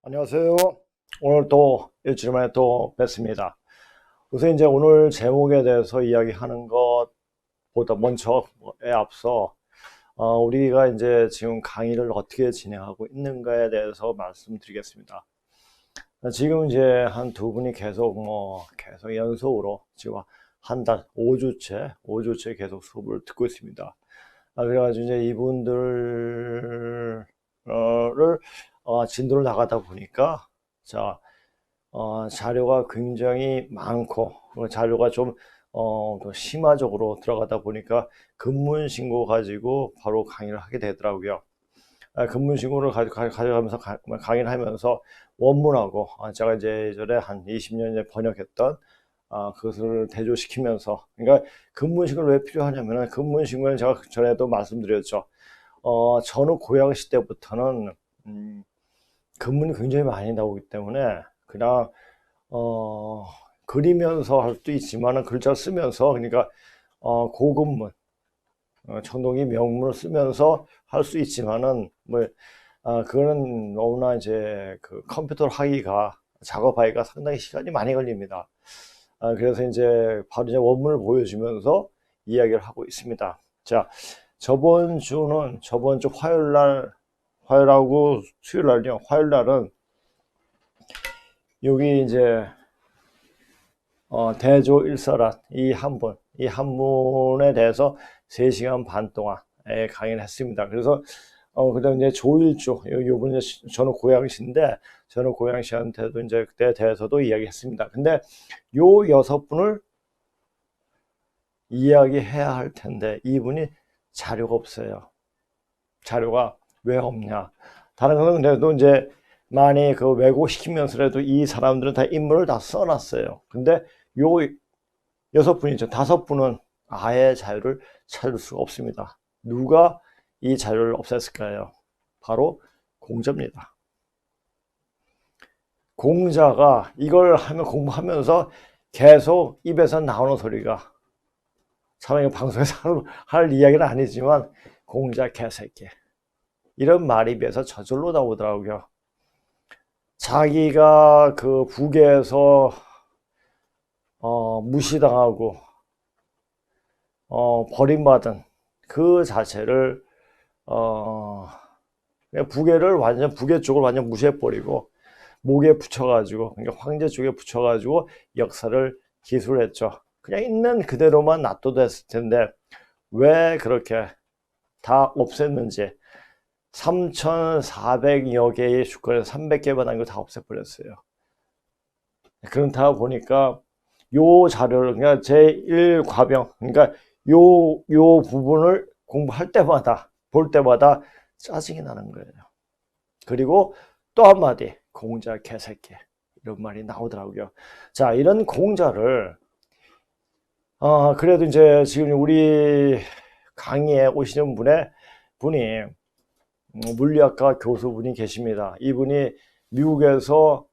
안녕하세요. 오늘 또 일주일 만에 또 뵙습니다. 우선 이제 오늘 제목에 대해서 이야기하는 것보다 먼저에 앞서 우리가 이제 지금 강의를 어떻게 진행하고 있는가에 대해서 말씀드리겠습니다. 지금 이제 한 두 분이 계속 연속으로 지금 한 달, 5주째 계속 수업을 듣고 있습니다. 그래가지고 이제 이분들을 진도를 나가다 보니까 자료가 굉장히 많고 자료가 좀 더 심화적으로 들어가다 보니까 근무신고 가지고 바로 강의를 하게 되더라고요. 근무신고를 가져가면서 강의를 하면서 원문하고 제가 이제 예전에 한 20년 전에 번역했던 그것을 대조시키면서, 그러니까 근무신고를 왜 필요하냐면은, 근무신고는 제가 전에도 말씀드렸죠. 저는 고양시 때부터는 근문이 굉장히 많이 나오기 때문에 그냥 그리면서 할 수도 있지만은 글자 쓰면서, 그러니까 고근문, 청동기 명문을 쓰면서 할 수 있지만은 그거는 너무나 이제 그 컴퓨터로 작업하기가 상당히 시간이 많이 걸립니다. 그래서 이제 바로 이제 원문을 보여주면서 이야기를 하고 있습니다. 자, 저번 주 화요일하고 수요일날요. 화요일날은 여기 이제 대조 일설한 이 한문에 대해서 3시간 반 동안 강의를 했습니다. 그래서 그다음 이제 조일주, 요번에 저는 고양시인데, 저는 고양시한테도 이제 그때 대해서도 이야기했습니다. 근데 요 6분을 이야기해야 할 텐데 이분이 자료가 없어요. 자료가 왜 없냐? 다른 거는 그래도 이제 많이 그 왜곡시키면서라도 이 사람들은 다 인물을 다 써놨어요. 근데 요 6분이죠. 5분은 아예 자료를 찾을 수가 없습니다. 누가 이 자료를 없앴을까요? 바로 공자입니다. 공자가 이걸 공부하면서 계속 입에서 나오는 소리가, 참 이거 방송에서 할 이야기는 아니지만, 공자 개새끼, 이런 말이 입에서 저절로 나오더라고요. 자기가 그 북에서 무시당하고 버림받은 그 자체를 북의 쪽을 완전 무시해버리고 목에 붙여가지고, 그러니까 황제 쪽에 붙여가지고 역사를 기술했죠. 그냥 있는 그대로만 놔둬도 됐을 텐데 왜 그렇게 다 없앴는지, 3,400여 개의 주권에서 300개만 한 거 다 없애버렸어요. 그렇다 보니까 요 자료를, 그러니까 제1과병, 그러니까 요 부분을 공부할 때마다, 볼 때마다 짜증이 나는 거예요. 그리고 또 한마디, 공자 개새끼, 이런 말이 나오더라고요. 자, 이런 공자를 그래도 이제 지금 우리 강의에 오시는 분이 물리학과 교수분이 계십니다. 이분이 미국에서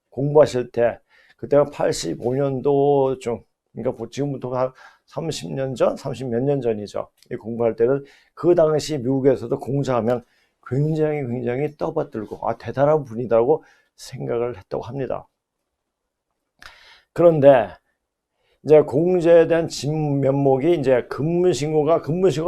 공부하실 때, 그때가 85년도쯤, 그러니까 지금부터 한 30년 전, 30몇 년 전이죠. 공부할 때는 그 당시 미국에서도 공자하면 굉장히 떠받들고 대단한 분이다고 생각을 했다고 합니다. 그런데 이제 공자에 대한 진면목이 이제 근문신고가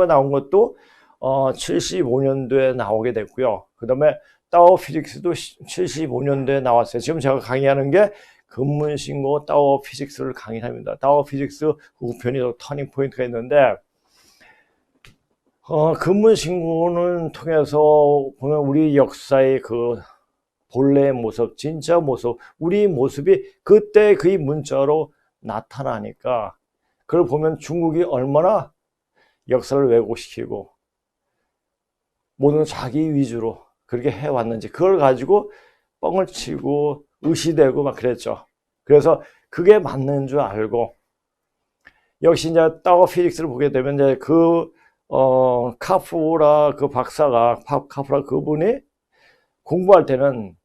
나온 것도 75년도에 나오게 됐고요. 그 다음에 따오 피직스도 75년도에 나왔어요. 지금 제가 강의하는 게 근문신고 따오 피직스를 강의합니다. 따오 피직스 후편이 터닝 포인트가 있는데, 근문신고는 통해서 보면 우리 역사의 그 본래의 모습, 진짜 모습, 우리 모습이 그때 그 문자로 나타나니까, 그걸 보면 중국이 얼마나 역사를 왜곡시키고 모든 자기 위주로 그렇게 해왔는지, 그걸 가지고 뻥을 치고 의시되고 막 그랬죠. 그래서 그게 맞는 줄 알고, 역시 이제 따오 피직스를 보게 되면 이제 카프라 그 박사가, 카프라 그분이 공부할 때는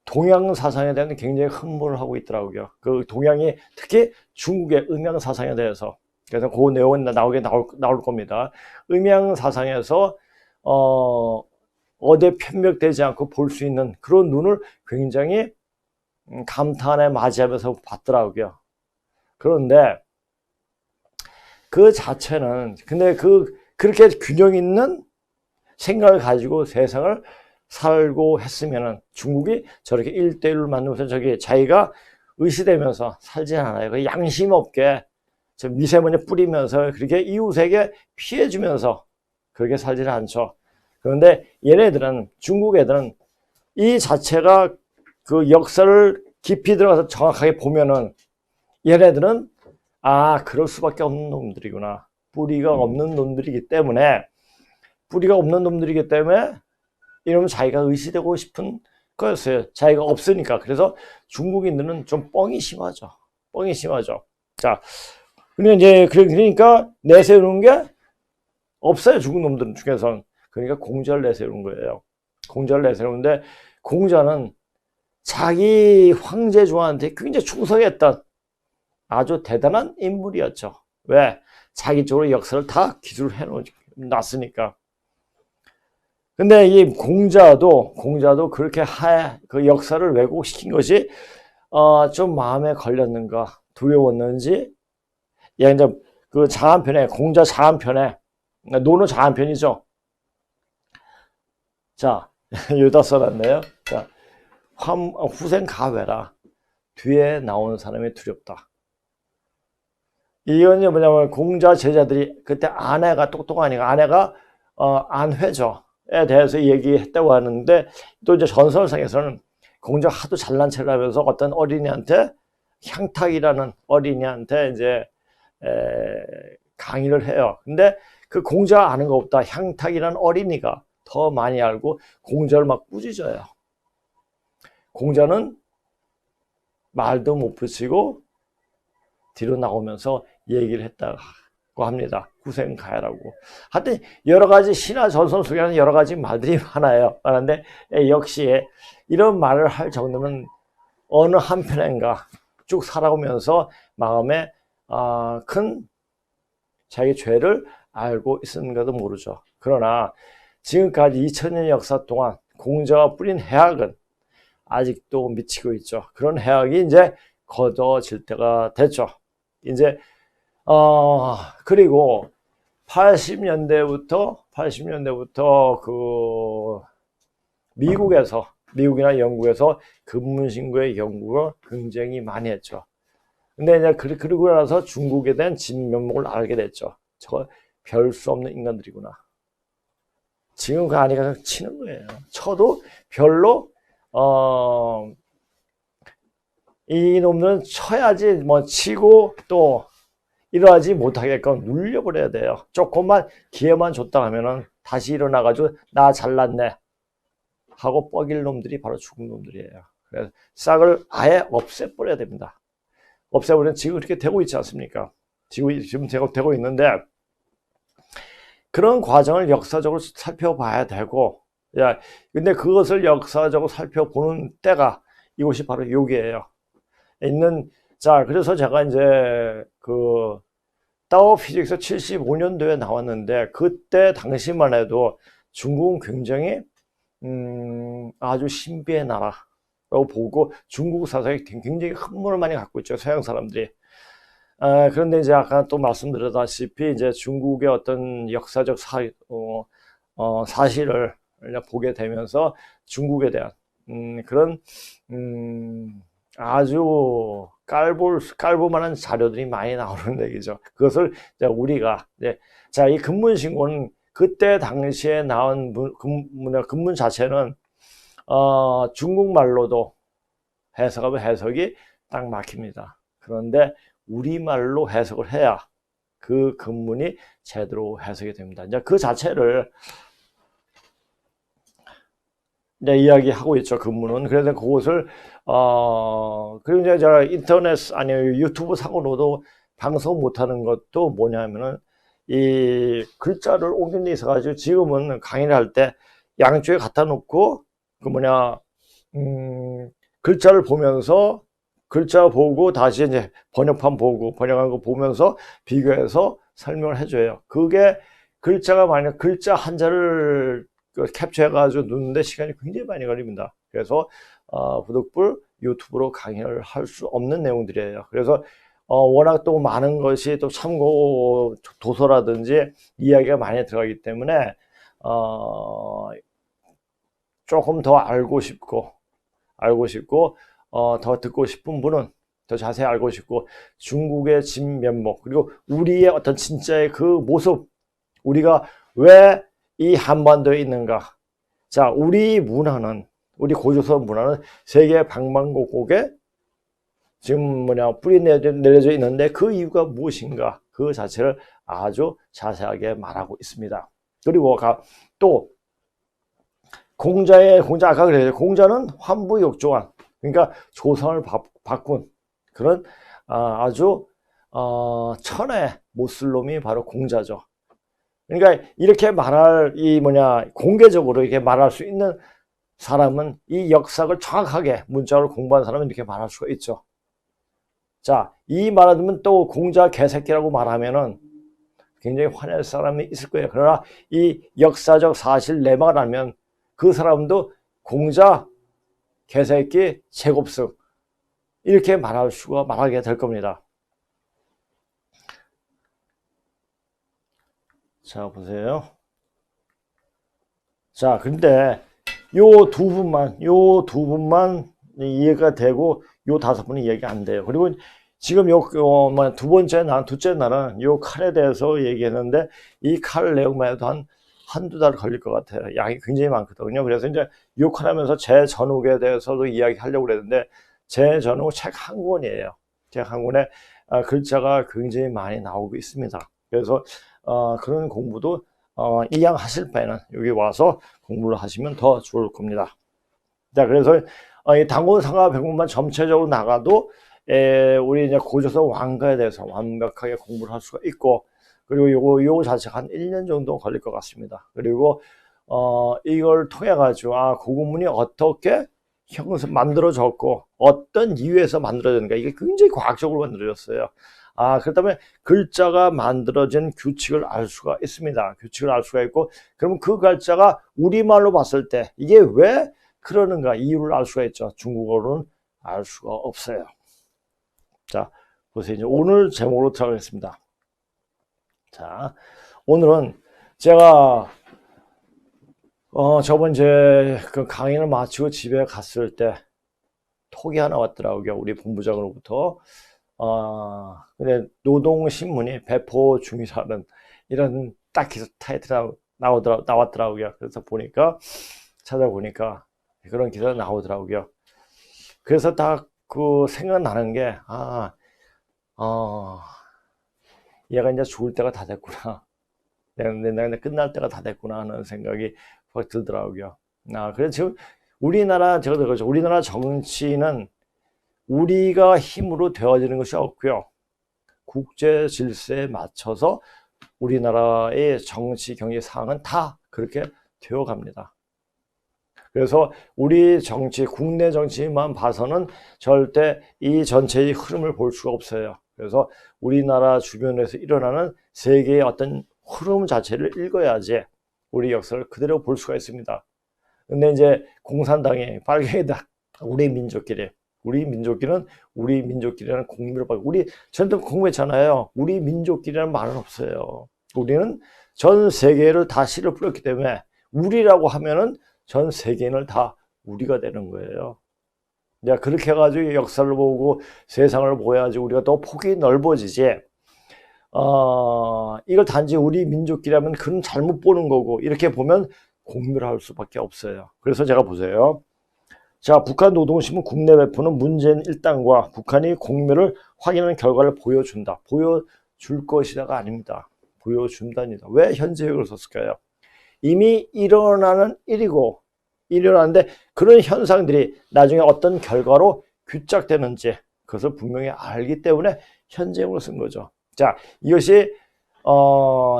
동양 사상에 대한 굉장히 흥분을 하고 있더라고요. 그 동양이, 특히 중국의 음양 사상에 대해서. 그래서 그 내용은 나올 겁니다. 음양 사상에서 어디에 편벽되지 않고 볼 수 있는 그런 눈을 굉장히 감탄에 맞이하면서 봤더라고요. 그런데 그 자체는 근데 그렇게 균형 있는 생각을 가지고 세상을 살고 했으면은 중국이 저렇게 1대1로 만들면서 저기 자기가 의시되면서 살지 않아요. 그 양심 없게 저 미세먼지 뿌리면서 그렇게 이웃에게 피해 주면서 그렇게 살지는 않죠. 그런데 얘네들은 중국 애들은 이 자체가 그 역사를 깊이 들어가서 정확하게 보면은 얘네들은 아 그럴 수밖에 없는 놈들이구나. 뿌리가 없는 놈들이기 때문에 이러면 자기가 의시되고 싶은 거였어요. 자기가 없으니까. 그래서 중국인들은 좀 뻥이 심하죠. 뻥이 심하죠. 자, 근데 이제 그러니까 내세우는 게 없어요. 중국 놈들 중에서는. 그러니까 공자를 내세우는 거예요. 공자를 내세우는데 공자는 자기 황제조한테 굉장히 충성했던 아주 대단한 인물이었죠. 왜? 자기 쪽으로 역사를 다 기술해 놨으니까. 근데 이 공자도 그렇게 그 역사를 왜곡시킨 것이 좀 마음에 걸렸는가 두려웠는지 이제 그 자한편에 공자 자한편에 논어 자한편이죠. 자 여기다 써놨네요. 자 후생 가외라 뒤에 나오는 사람이 두렵다. 이건 뭐냐면 공자 제자들이 그때 아내가 똑똑하니까 아내가 안회죠. 에 대해서 얘기했다고 하는데 또 이제 전설상에서는 공자 하도 잘난 체를 하면서 어떤 어린이한테 향탁이라는 어린이한테 이제 강의를 해요. 근데 그 공자 아는 것보다 향탁이라는 어린이가 더 많이 알고 공자를 막 꾸짖어요. 공자는 말도 못 붙이고 뒤로 나오면서 얘기를 했다고 합니다. 후생가야라고. 하여튼 여러 가지 신화 전설 속에는 여러 가지 말들이 많은데 역시 이런 말을 할 정도면 어느 한편인가 쭉 살아오면서 마음에 큰 자기 죄를 알고 있었는가도 모르죠. 그러나 지금까지 2000년 역사 동안 공자가 뿌린 해악은 아직도 미치고 있죠. 그런 해악이 이제 거둬질 때가 됐죠. 이제 그리고 80년대부터 그 미국이나 영국에서 근문신고의 연구를 굉장히 많이 했죠. 근데 이제 그러고 나서 중국에 대한 진면목을 알게 됐죠. 저 별 수 없는 인간들이구나. 지금 그 아니가 치는 거예요. 쳐도 별로 이 놈들은 쳐야지 뭐 치고 또 일어나지 못하게끔 눌려버려야 돼요. 조금만 기회만 줬다 하면은 다시 일어나가지고 나 잘났네 하고 뻐길 놈들이 바로 죽은 놈들이에요. 그래서 싹을 아예 없애버려야 됩니다. 없애버리면 지금 그렇게 되고 있지 않습니까? 지금 되고 있는데 그런 과정을 역사적으로 살펴봐야 되고, 근데 그것을 역사적으로 살펴보는 때가 이곳이 바로 여기에요. 자, 그래서 제가 이제 그 타오 피직스 75년도에 나왔는데 그때 당시만 해도 중국은 굉장히 아주 신비의 나라라고 보고 중국 사상에 굉장히 흥분을 많이 갖고 있죠. 서양 사람들이. 그런데 이제 아까 또 말씀드렸다시피 이제 중국의 어떤 역사적 사실을 보게 되면서 중국에 대한 그런 아주 깔볼만한 자료들이 많이 나오는 얘기죠. 그것을 이제 우리가 자, 이 근문신고는 그때 당시에 나온 근문 자체는 중국말로도 해석하면 해석이 딱 막힙니다. 그런데 우리말로 해석을 해야 그 근문이 제대로 해석이 됩니다. 이제 그 자체를 이제 이야기하고 있죠. 근문은. 그래서 그것을 그리고 이제 제가 인터넷 아니면 유튜브 상으로도 방송 못하는 것도 뭐냐면은 이 글자를 옮긴 데 있어가지고 지금은 강의를 할 때 양쪽에 갖다 놓고 그 글자를 보면서 글자 보고 다시 이제 번역판 보고 번역한 거 보면서 비교해서 설명을 해줘요. 그게 글자가 만약 글자 한자를 캡처해가지고 넣는데 시간이 굉장히 많이 걸립니다. 그래서 부득불 유튜브로 강의를 할 수 없는 내용들이에요. 그래서 워낙 또 많은 것이 또 참고 도서라든지 이야기가 많이 들어가기 때문에 조금 더 알고 싶고 더 듣고 싶은 분은 더 자세히 알고 싶고 중국의 진면목 그리고 우리의 어떤 진짜의 그 모습 우리가 왜 이 한반도에 있는가. 자, 우리 고조선 문화는 세계 방방곡곡에 지금 뿌리 내려져 있는데 그 이유가 무엇인가 그 자체를 아주 자세하게 말하고 있습니다. 그리고 또 공자 아까 그랬죠. 공자는 환부역조한 그러니까 조선을 바꾼 그런 아주 천의 못쓸놈이 바로 공자죠. 그러니까 이렇게 말할 공개적으로 이렇게 말할 수 있는 사람은 이 역사를 정확하게 문자로 공부한 사람은 이렇게 말할 수가 있죠. 자, 이 말을 듣면 또 공자 개새끼라고 말하면은 굉장히 화낼 사람이 있을 거예요. 그러나 이 역사적 사실 내막을 알면 그 사람도 공자 개새끼 제곱승 이렇게 말하게 될 겁니다. 자, 보세요. 자, 근데 요 두 분만 이해가 되고 요 5분은 이해가 안 돼요. 그리고 지금 둘째 날은 요 칼에 대해서 얘기했는데 이 칼 내용만 해도 한두 달 걸릴 것 같아요. 양이 굉장히 많거든요. 그래서 이제 욕하면서 제 전욱에 대해서도 이야기하려고 그랬는데 제 전욱 책 한 권이에요. 책 한 권에 글자가 굉장히 많이 나오고 있습니다. 그래서 그런 공부도 이양 하실 바에는 여기 와서 공부를 하시면 더 좋을 겁니다. 자, 그래서 이 당군상하 백문만 전체적으로 나가도 우리 이제 고조선 왕가에 대해서 완벽하게 공부를 할 수가 있고 그리고 요거 자체가 한 1년 정도 걸릴 것 같습니다. 그리고 이걸 통해 가지고 고구문이 어떻게 만들어졌고 어떤 이유에서 만들어졌는가 이게 굉장히 과학적으로 만들어졌어요. 그렇다면 글자가 만들어진 규칙을 알 수가 있습니다. 규칙을 알 수가 있고 그러면 그 글자가 우리말로 봤을 때 이게 왜 그러는가 이유를 알 수가 있죠. 중국어로는 알 수가 없어요. 자, 보세요. 이제 오늘 제목으로 들어가겠습니다. 자, 오늘은 제가 저번 그 강의를 마치고 집에 갔을 때 톡이 하나 왔더라고요. 우리 본부장으로부터. 근데 노동신문이 배포 중이라는 이런 딱 기사 타이틀이 나왔더라고요. 그래서 찾아보니까 그런 기사가 나오더라고요. 그래서 딱 그 생각나는 게, 얘가 이제 죽을 때가 다 됐구나. 내가 끝날 때가 다 됐구나 하는 생각이 확 들더라고요. 그래서 지금 우리나라 정치는 우리가 힘으로 되어지는 것이 없고요. 국제 질서에 맞춰서 우리나라의 정치, 경제 상황은 다 그렇게 되어갑니다. 그래서 우리 정치, 국내 정치만 봐서는 절대 이 전체의 흐름을 볼 수가 없어요. 그래서 우리나라 주변에서 일어나는 세계의 어떤 흐름 자체를 읽어야지 우리 역사를 그대로 볼 수가 있습니다. 근데 이제 공산당이 빨갱이다. 우리 민족끼리는 공미를 받고 저는 공부했잖아요. 우리 민족끼리라는 말은 없어요. 우리는 전 세계를 다 씨를 뿌렸기 때문에 우리라고 하면은 전 세계인을 다 우리가 되는 거예요. 이제 그렇게 해가지고 역사를 보고 세상을 보야지 우리가 더 폭이 넓어지지. 이걸 단지 우리 민족끼리라면 그건 잘못 보는 거고 이렇게 보면 공멸할 수밖에 없어요. 그래서 제가 보세요. 자, 북한 노동신문 국내 배포는 문재인 일당과 북한이 공멸을 확인하는 결과를 보여준다. 보여줄 것이다가 아닙니다. 보여준답니다. 왜 현재역을 썼을까요? 이미 일어나는 일이고 일어나는데 그런 현상들이 나중에 어떤 결과로 귀착되는지 그것을 분명히 알기 때문에 현재역을 쓴 거죠. 자, 이것이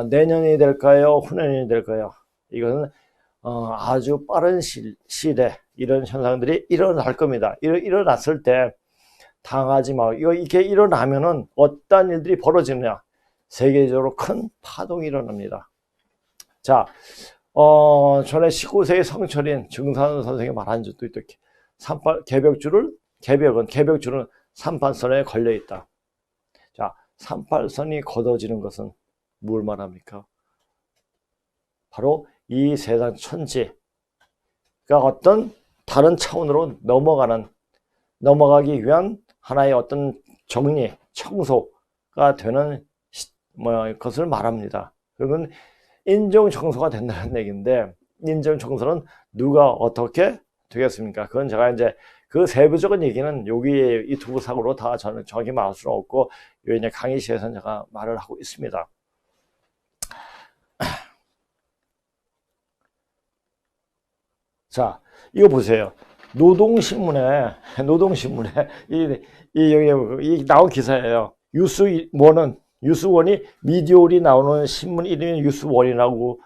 내년이 될까요? 후년이 될까요? 이것은 아주 빠른 시일에 이런 현상들이 일어날 겁니다. 일어났을 때 당하지 마. 이렇게 일어나면은 어떤 일들이 벌어지느냐? 세계적으로 큰 파동이 일어납니다. 자, 전에 19세기 성철인 증산 선생이 말한 적도 있다. 개벽줄은 삼팔선에 걸려 있다. 자, 삼팔선이 걷어지는 것은 뭘 말합니까? 바로 이 세상 천지가 어떤 다른 차원으로 넘어가기 위한 하나의 어떤 정리, 청소가 되는 것을 말합니다. 그러면 인정 청소가 된다는 얘기인데, 인정 청소는 누가 어떻게 되겠습니까? 그건 제가 이제 그 세부적인 얘기는 여기 유튜브 상으로 다 저는 정확히 말할 수는 없고, 요 이제 강의실에서 제가 말을 하고 있습니다. 자, 이거 보세요. 노동신문에 이 나온 기사예요. 뉴스원이 미디어홀이 나오는 신문 이름이 뉴스원이라고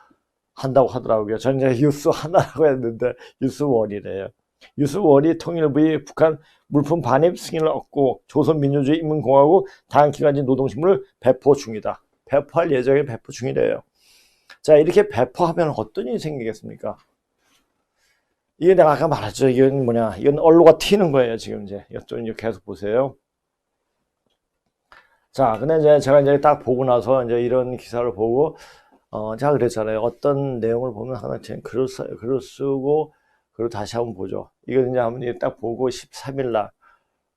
한다고 하더라고요. 저는 이제 뉴스 하나라고 했는데 뉴스원이래요. 뉴스원이 통일부의 북한 물품 반입 승인을 얻고 조선민주주의 인민공화국 단기간직 노동신문을 배포 중이다. 배포할 예정에 배포 중이래요. 자, 이렇게 배포하면 어떤 일이 생기겠습니까? 이게 내가 아까 말했죠. 이건 뭐냐. 이건 언로가 튀는 거예요. 지금 이제. 좀 계속 보세요. 자, 근데 이제 제가 이제 딱 보고 나서 이제 이런 기사를 보고, 제가 그랬잖아요. 어떤 내용을 보면 하나 글을 쓰고, 그리고 다시 한번 보죠. 이거 이제 한번 딱 보고 13일날,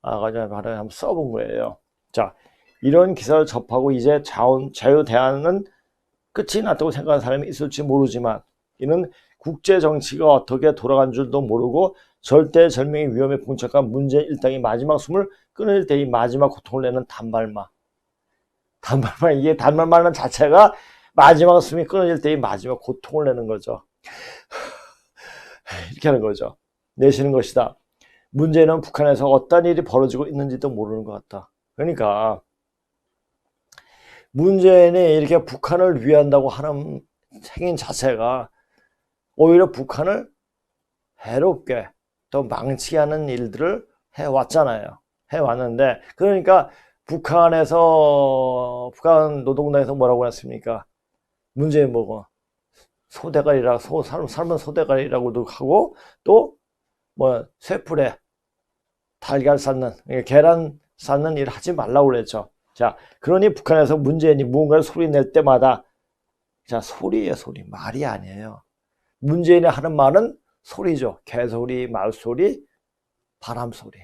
가지고 한번 써본 거예요. 자, 이런 기사를 접하고 이제 자유대화는 끝이 났다고 생각하는 사람이 있을지 모르지만, 이는 국제 정치가 어떻게 돌아간 줄도 모르고 절대절명의 위험에 봉착한 문재인 일당이 마지막 숨을 끊을 때의 마지막 고통을 내는 단발마. 이게 단발마는 자체가 마지막 숨이 끊어질 때의 마지막 고통을 내는 거죠. 이렇게 하는 거죠. 내쉬는 것이다. 문제는 북한에서 어떤 일이 벌어지고 있는지도 모르는 것 같다. 그러니까 문재인이 이렇게 북한을 위한다고 하는 행위 자체가 오히려 북한을 해롭게 또 망치게 하는 일들을 해왔잖아요. 해왔는데, 그러니까 북한 노동당에서 뭐라고 했습니까? 문재인 보고 삶은 소대가리라고도 하고, 또 뭐 쇠불에 달걀 쌓는, 계란 쌓는 일을 하지 말라고 그랬죠. 자, 그러니 북한에서 문재인이 무언가를 소리 낼 때마다, 자, 소리예요, 소리. 말이 아니에요. 문재인이 하는 말은 소리죠. 개소리, 말소리, 바람소리.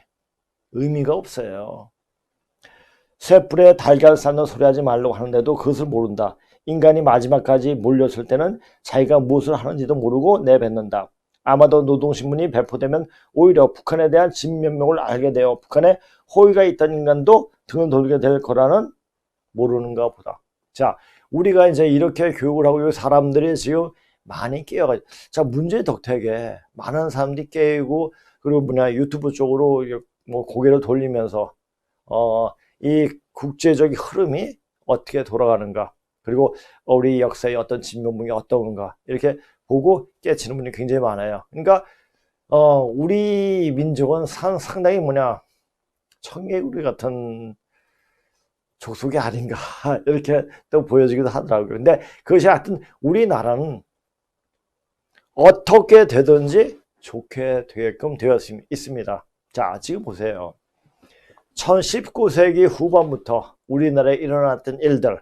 의미가 없어요. 쇠불에 달걀 쌓는 소리 하지 말라고 하는데도 그것을 모른다. 인간이 마지막까지 몰렸을 때는 자기가 무엇을 하는지도 모르고 내뱉는다. 아마도 노동신문이 배포되면 오히려 북한에 대한 진면목을 알게 되어 북한에 호의가 있던 인간도 등을 돌리게 될 거라는 모르는가 보다. 자, 우리가 이제 이렇게 교육을 하고 사람들이 지금 많이 깨어가지고, 자, 문제의 덕택에 많은 사람들이 깨이고, 그리고 유튜브 쪽으로 뭐 고개를 돌리면서, 이 국제적인 흐름이 어떻게 돌아가는가, 그리고 우리 역사의 어떤 진면목이 어떤가, 이렇게 보고 깨치는 분이 굉장히 많아요. 그러니까, 우리 민족은 상당히 청개구리 같은 족속이 아닌가, 이렇게 또 보여지기도 하더라고요. 근데 그것이 하여튼 우리나라는 어떻게 되든지 좋게 되게끔 되어 있습니다. 자, 지금 보세요. 19세기 후반부터 우리나라에 일어났던 일들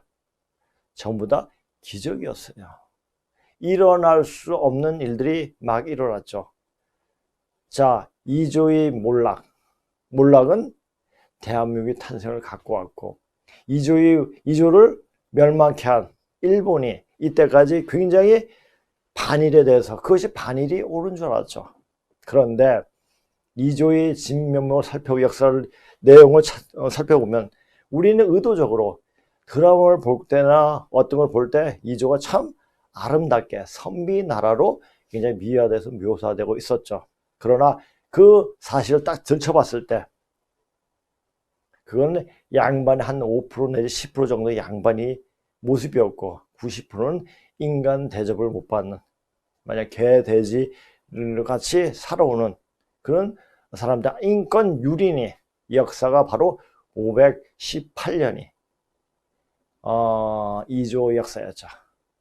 전부 다 기적이었어요. 일어날 수 없는 일들이 막 일어났죠. 자, 이조의 몰락은 대한민국의 탄생을 갖고 왔고, 이조를 멸망케 한 일본이 이때까지 굉장히 반일에 대해서, 그것이 반일이 옳은 줄 알았죠. 그런데 이조의 진면목을 살펴보고 내용을 살펴보면 우리는 의도적으로 드라마를 볼 때나 어떤 걸 볼 때 이조가 참 아름답게 선비나라로 굉장히 미화돼서 묘사되고 있었죠. 그러나 그 사실을 딱 들춰봤을 때 그건 양반이 한 5% 내지 10% 정도의 양반이 모습이었고 90%는 인간 대접을 못 받는, 만약 개, 돼지 같이 살아오는 그런 사람들, 인권 유린이 역사가 바로 518년이 이조 역사였죠.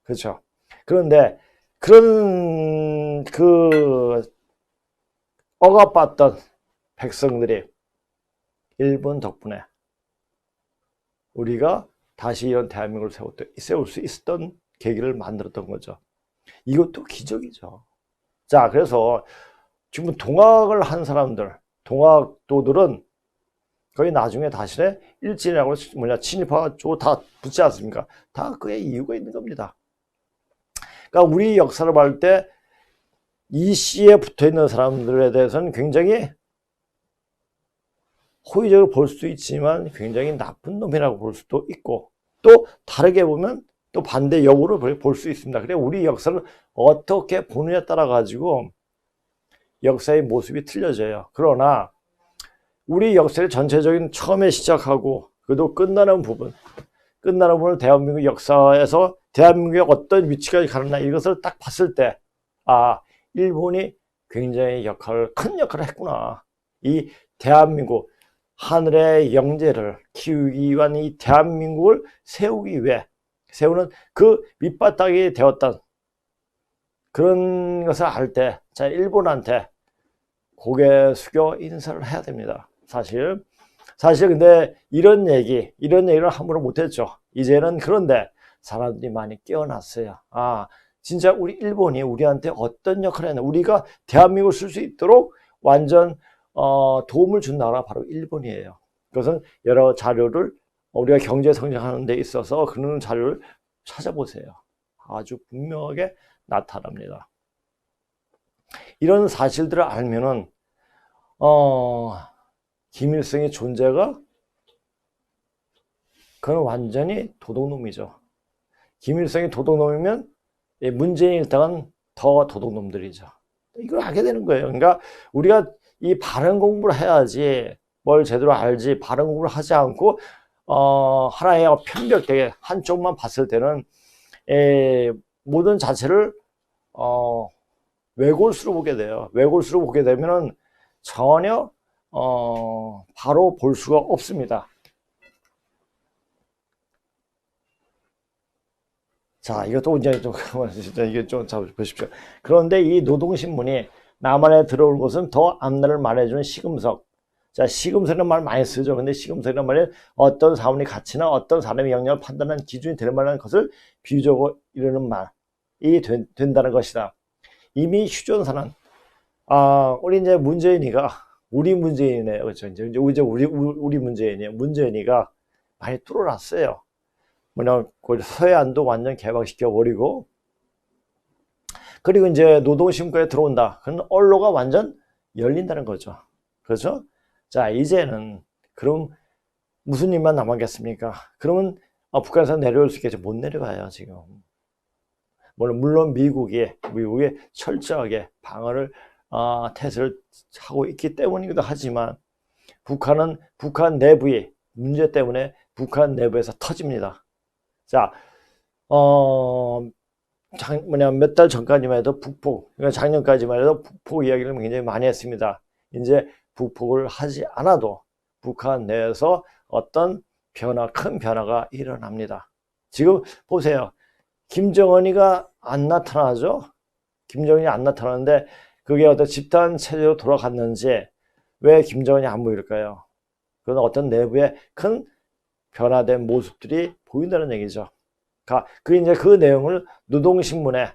그렇죠. 그런데 그런 억압받던 백성들이 일본 덕분에 우리가 다시 이런 대한민국을 세울 수 있었던 계기를 만들었던 거죠. 이것도 기적이죠. 자, 그래서 지금 동학을 한 사람들, 동학도들은 거의 나중에 다시는 일진이라고 친일파 쪽으로 다 붙지 않습니까? 다 그의 이유가 있는 겁니다. 그러니까 우리 역사를 볼 때 이 시에 붙어 있는 사람들에 대해서는 굉장히 호의적으로 볼 수도 있지만 굉장히 나쁜 놈이라고 볼 수도 있고, 또 다르게 보면 또 반대 역으로 볼 수 있습니다. 그래 우리 역사를 어떻게 보느냐에 따라 가지고 역사의 모습이 틀려져요. 그러나 우리 역사의 전체적인 처음에 시작하고 그래도 끝나는 부분을 대한민국 역사에서 대한민국의 어떤 위치까지 가느냐 이것을 딱 봤을 때, 아, 일본이 굉장히 큰 역할을 했구나. 이 대한민국 하늘의 영재를 키우기 위한 이 대한민국을 세우기 위해 세우는 그 밑바닥이 되었던 그런 것을 알 때, 자, 일본한테 고개 숙여 인사를 해야 됩니다. 사실 근데 이런 얘기를 함부로 못했죠. 이제는. 그런데 사람들이 많이 깨어났어요. 아, 진짜 우리 일본이 우리한테 어떤 역할을 했나, 우리가 대한민국을 쓸 수 있도록 완전 도움을 준 나라가 바로 일본이에요. 그것은 여러 자료를 우리가 경제 성장하는 데 있어서 그런 자료를 찾아보세요. 아주 분명하게 나타납니다. 이런 사실들을 알면은 김일성의 존재가 그건 완전히 도둑놈이죠. 김일성이 도둑놈이면 문재인 일당은 더 도둑놈들이죠. 이걸 알게 되는 거예요. 그러니까 우리가 이 바른 공부를 해야지, 뭘 제대로 알지, 바른 공부를 하지 않고 하나의 편벽되게 한쪽만 봤을 때는 모든 자체를 외골수로 보게 돼요. 외골수로 보게 되면은 전혀 바로 볼 수가 없습니다. 자, 이것도 이제 좀 이게 좀 보십시오. 그런데 이 노동신문이 남한에 들어올 것은 더 앞날을 말해주는 시금석. 자, 시금석이라는 말 많이 쓰죠. 근데 시금석이라는 말은 어떤 사물의 가치나 어떤 사람의 역량을 판단하는 기준이 될 만한 것을 비유적으로 이루는 말이 된다는 것이다. 이미 휴전선언. 우리 이제 문재인이가, 우리 문재인이네요. 그렇죠. 이제 우리 문재인이에요. 문재인이가 많이 뚫어놨어요. 서해안도 완전 개방시켜버리고, 그리고 이제 노동신문에 들어온다. 그럼 언로가 완전 열린다는 거죠. 그렇죠? 자, 이제는 그럼 무슨 일만 남았겠습니까? 그러면 북한에서 내려올 수 있겠죠. 못 내려가요, 지금. 물론 미국이 철저하게 방어를 태세를 하고 있기 때문이기도 하지만, 북한은 북한 내부의 문제 때문에 북한 내부에서 터집니다. 자, 몇 달 전까지만 해도 북폭, 그러니까 작년까지만 해도 북폭 이야기를 굉장히 많이 했습니다. 이제 북폭을 하지 않아도 북한 내에서 어떤 큰 변화가 일어납니다. 지금 보세요. 김정은이가 안 나타나죠? 김정은이 안 나타나는데 그게 어떤 집단 체제로 돌아갔는지 왜 김정은이 안 보일까요? 그건 어떤 내부의 큰 변화된 모습들이 보인다는 얘기죠. 이제 그 내용을 노동신문에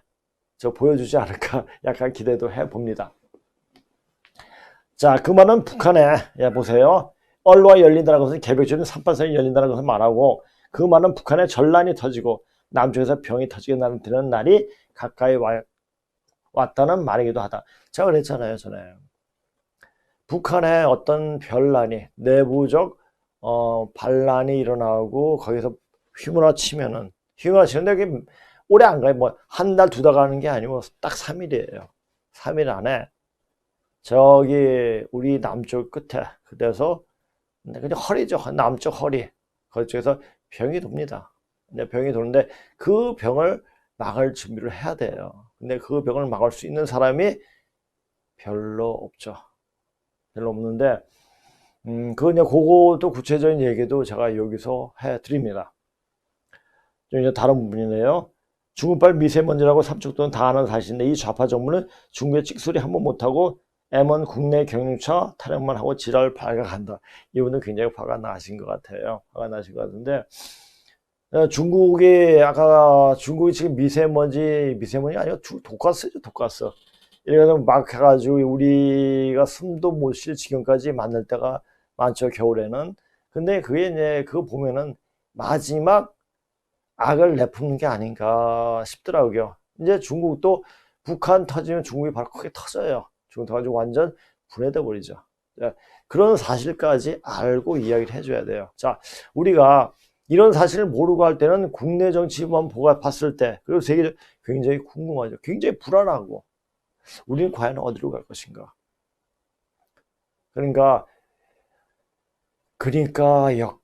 보여주지 않을까 약간 기대도 해봅니다. 자, 그 말은 북한에, 보세요. 언로가 열린다는 것은 개벽적인 38선이 열린다는 것을 말하고, 그 말은 북한에 전란이 터지고 남쪽에서 병이 터지게 되는 날이 가까이 왔다는 말이기도 하다. 제가 그랬잖아요, 전에. 북한에 어떤 변란이, 내부적 반란이 일어나고 거기서 휘몰아치면은, 휘몰아치는데 그게 오래 안 가요. 한 달, 두 달 가는 게 아니고 딱 3일이에요. 3일 안에 저기 우리 남쪽 끝에, 그래서 그냥 허리죠. 남쪽 허리. 그쪽에서 병이 돕니다. 근데 병이 도는데 그 병을 막을 준비를 해야 돼요. 근데 그 병을 막을 수 있는 사람이 별로 없죠. 별로 없는데, 그것도 구체적인 얘기도 제가 여기서 해드립니다. 좀 이제 다른 부분이네요. 중국발 미세먼지라고 삼척도는 다 아는 사실인데 이 좌파 정부는 중국의 찍소리 한번 못하고 M1 국내 경유차 타령만 하고 지랄을 발각한다. 이분은 굉장히 화가 나신 것 같아요. 화가 나신 것 같은데 중국이 아까 중국이 지금 미세먼지 아니고 독가스죠, 독가스. 이래가지고 막 해가지고 우리가 숨도 못 쉴 지경까지 만날 때가 많죠, 겨울에는. 근데 그게 이제 그거 보면은 마지막 악을 내뿜는 게 아닌가 싶더라고요. 이제 중국도 북한 터지면 중국이 바로 크게 터져요. 중국 터가지고 완전 분해돼 버리죠. 그런 사실까지 알고 이야기를 해줘야 돼요. 자, 우리가 이런 사실을 모르고 할 때는 국내 정치만 보고 봤을 때, 그리고 세계적 굉장히 궁금하죠. 굉장히 불안하고, 우리는 과연 어디로 갈 것인가. 그러니까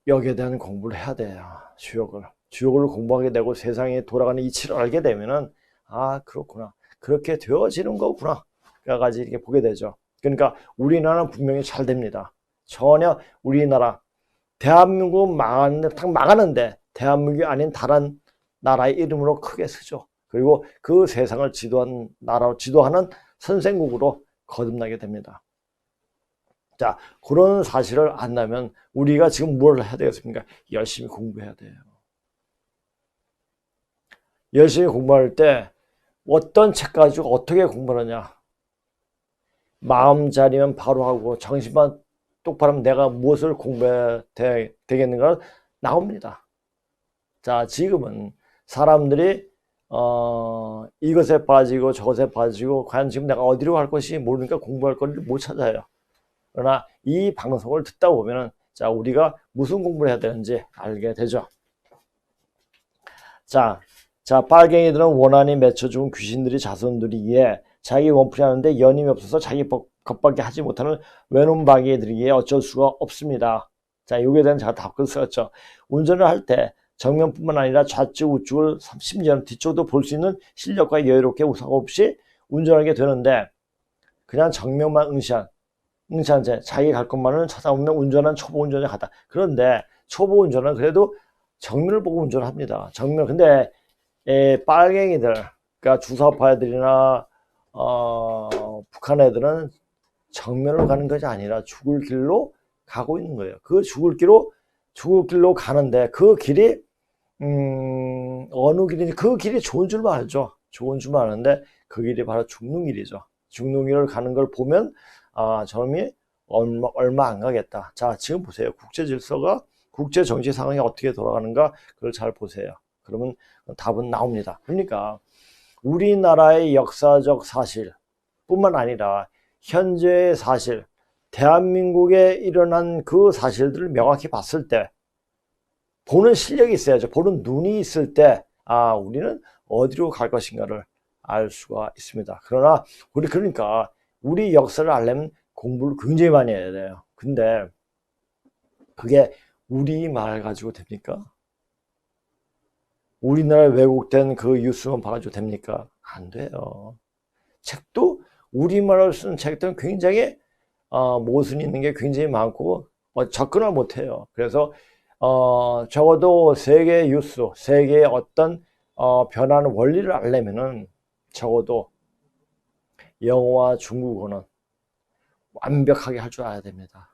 역에 대한 공부를 해야 돼요. 주역을 공부하게 되고 세상에 돌아가는 이치를 알게 되면은 아, 그렇구나, 그렇게 되어지는 거구나 까지 이렇게 보게 되죠. 그러니까 우리나라는 분명히 잘 됩니다. 전혀 우리나라 대한민국 망하는데 대한민국이 아닌 다른 나라의 이름으로 크게 쓰죠. 그리고 그 세상을 지도하는 선생국으로 거듭나게 됩니다. 자, 그런 사실을 안다면 우리가 지금 뭘 해야 되겠습니까? 열심히 공부해야 돼요. 열심히 공부할 때 어떤 책 가지고 어떻게 공부하느냐. 마음 자리면 바로 하고 정신만 똑바로 하면 내가 무엇을 공부해야 되겠는가 나옵니다. 자, 지금은 사람들이 이것에 빠지고 저것에 빠지고 과연 지금 내가 어디로 갈 것이 모르니까 공부할 거리를 못 찾아요. 그러나 이 방송을 듣다 보면은 자, 우리가 무슨 공부를 해야 되는지 알게 되죠. 자, 빨갱이들은 원한이 맺혀 죽은 귀신들이 자손들이기에 자기 원풀이 하는데 연임이 없어서 자기 것밖에 하지 못하는 외놈박이들이기에 어쩔 수가 없습니다. 자, 여기에 대한 제가 답글 썼죠. 운전을 할 때 정면뿐만 아니라 좌측 우측을 심지어는 뒤쪽도 볼 수 있는 실력과 여유롭게 우상 없이 운전하게 되는데 그냥 정면만 응시한 채 자기 갈 것만은 찾아오면 운전한 초보 운전에 갔다. 그런데 초보 운전은 그래도 정면을 보고 운전을 합니다. 근데 빨갱이들, 그러니까 주사파 애들이나 북한 애들은 정면으로 가는 것이 아니라 죽을 길로 가고 있는 거예요. 그 죽을 길로 가는데 그 길이 어느 길인지 그 길이 좋은 줄만 알죠. 좋은 줄만 아는데 그 길이 바로 죽는 길이죠. 죽는 길을 가는 걸 보면 저놈이 얼마 안 가겠다. 자, 지금 보세요. 국제 질서가 국제 정치 상황이 어떻게 돌아가는가 그걸 잘 보세요. 그러면 답은 나옵니다. 그러니까 우리나라의 역사적 사실 뿐만 아니라 현재의 사실, 대한민국에 일어난 그 사실들을 명확히 봤을 때 보는 실력이 있어야죠. 보는 눈이 있을 때 우리는 어디로 갈 것인가를 알 수가 있습니다. 그러나 그러니까 우리 역사를 알려면 공부를 굉장히 많이 해야 돼요. 근데 그게 우리말 가지고 됩니까? 우리나라에 왜곡된 그 뉴스만 봐가지고 됩니까? 안 돼요. 책도 우리말로 쓰는 책들은 굉장히 모순 있는 게 굉장히 많고 접근을 못해요. 그래서 적어도 세계 뉴스, 세계의 어떤 변하는 원리를 알려면은 적어도 영어와 중국어는 완벽하게 할 줄 알아야 됩니다.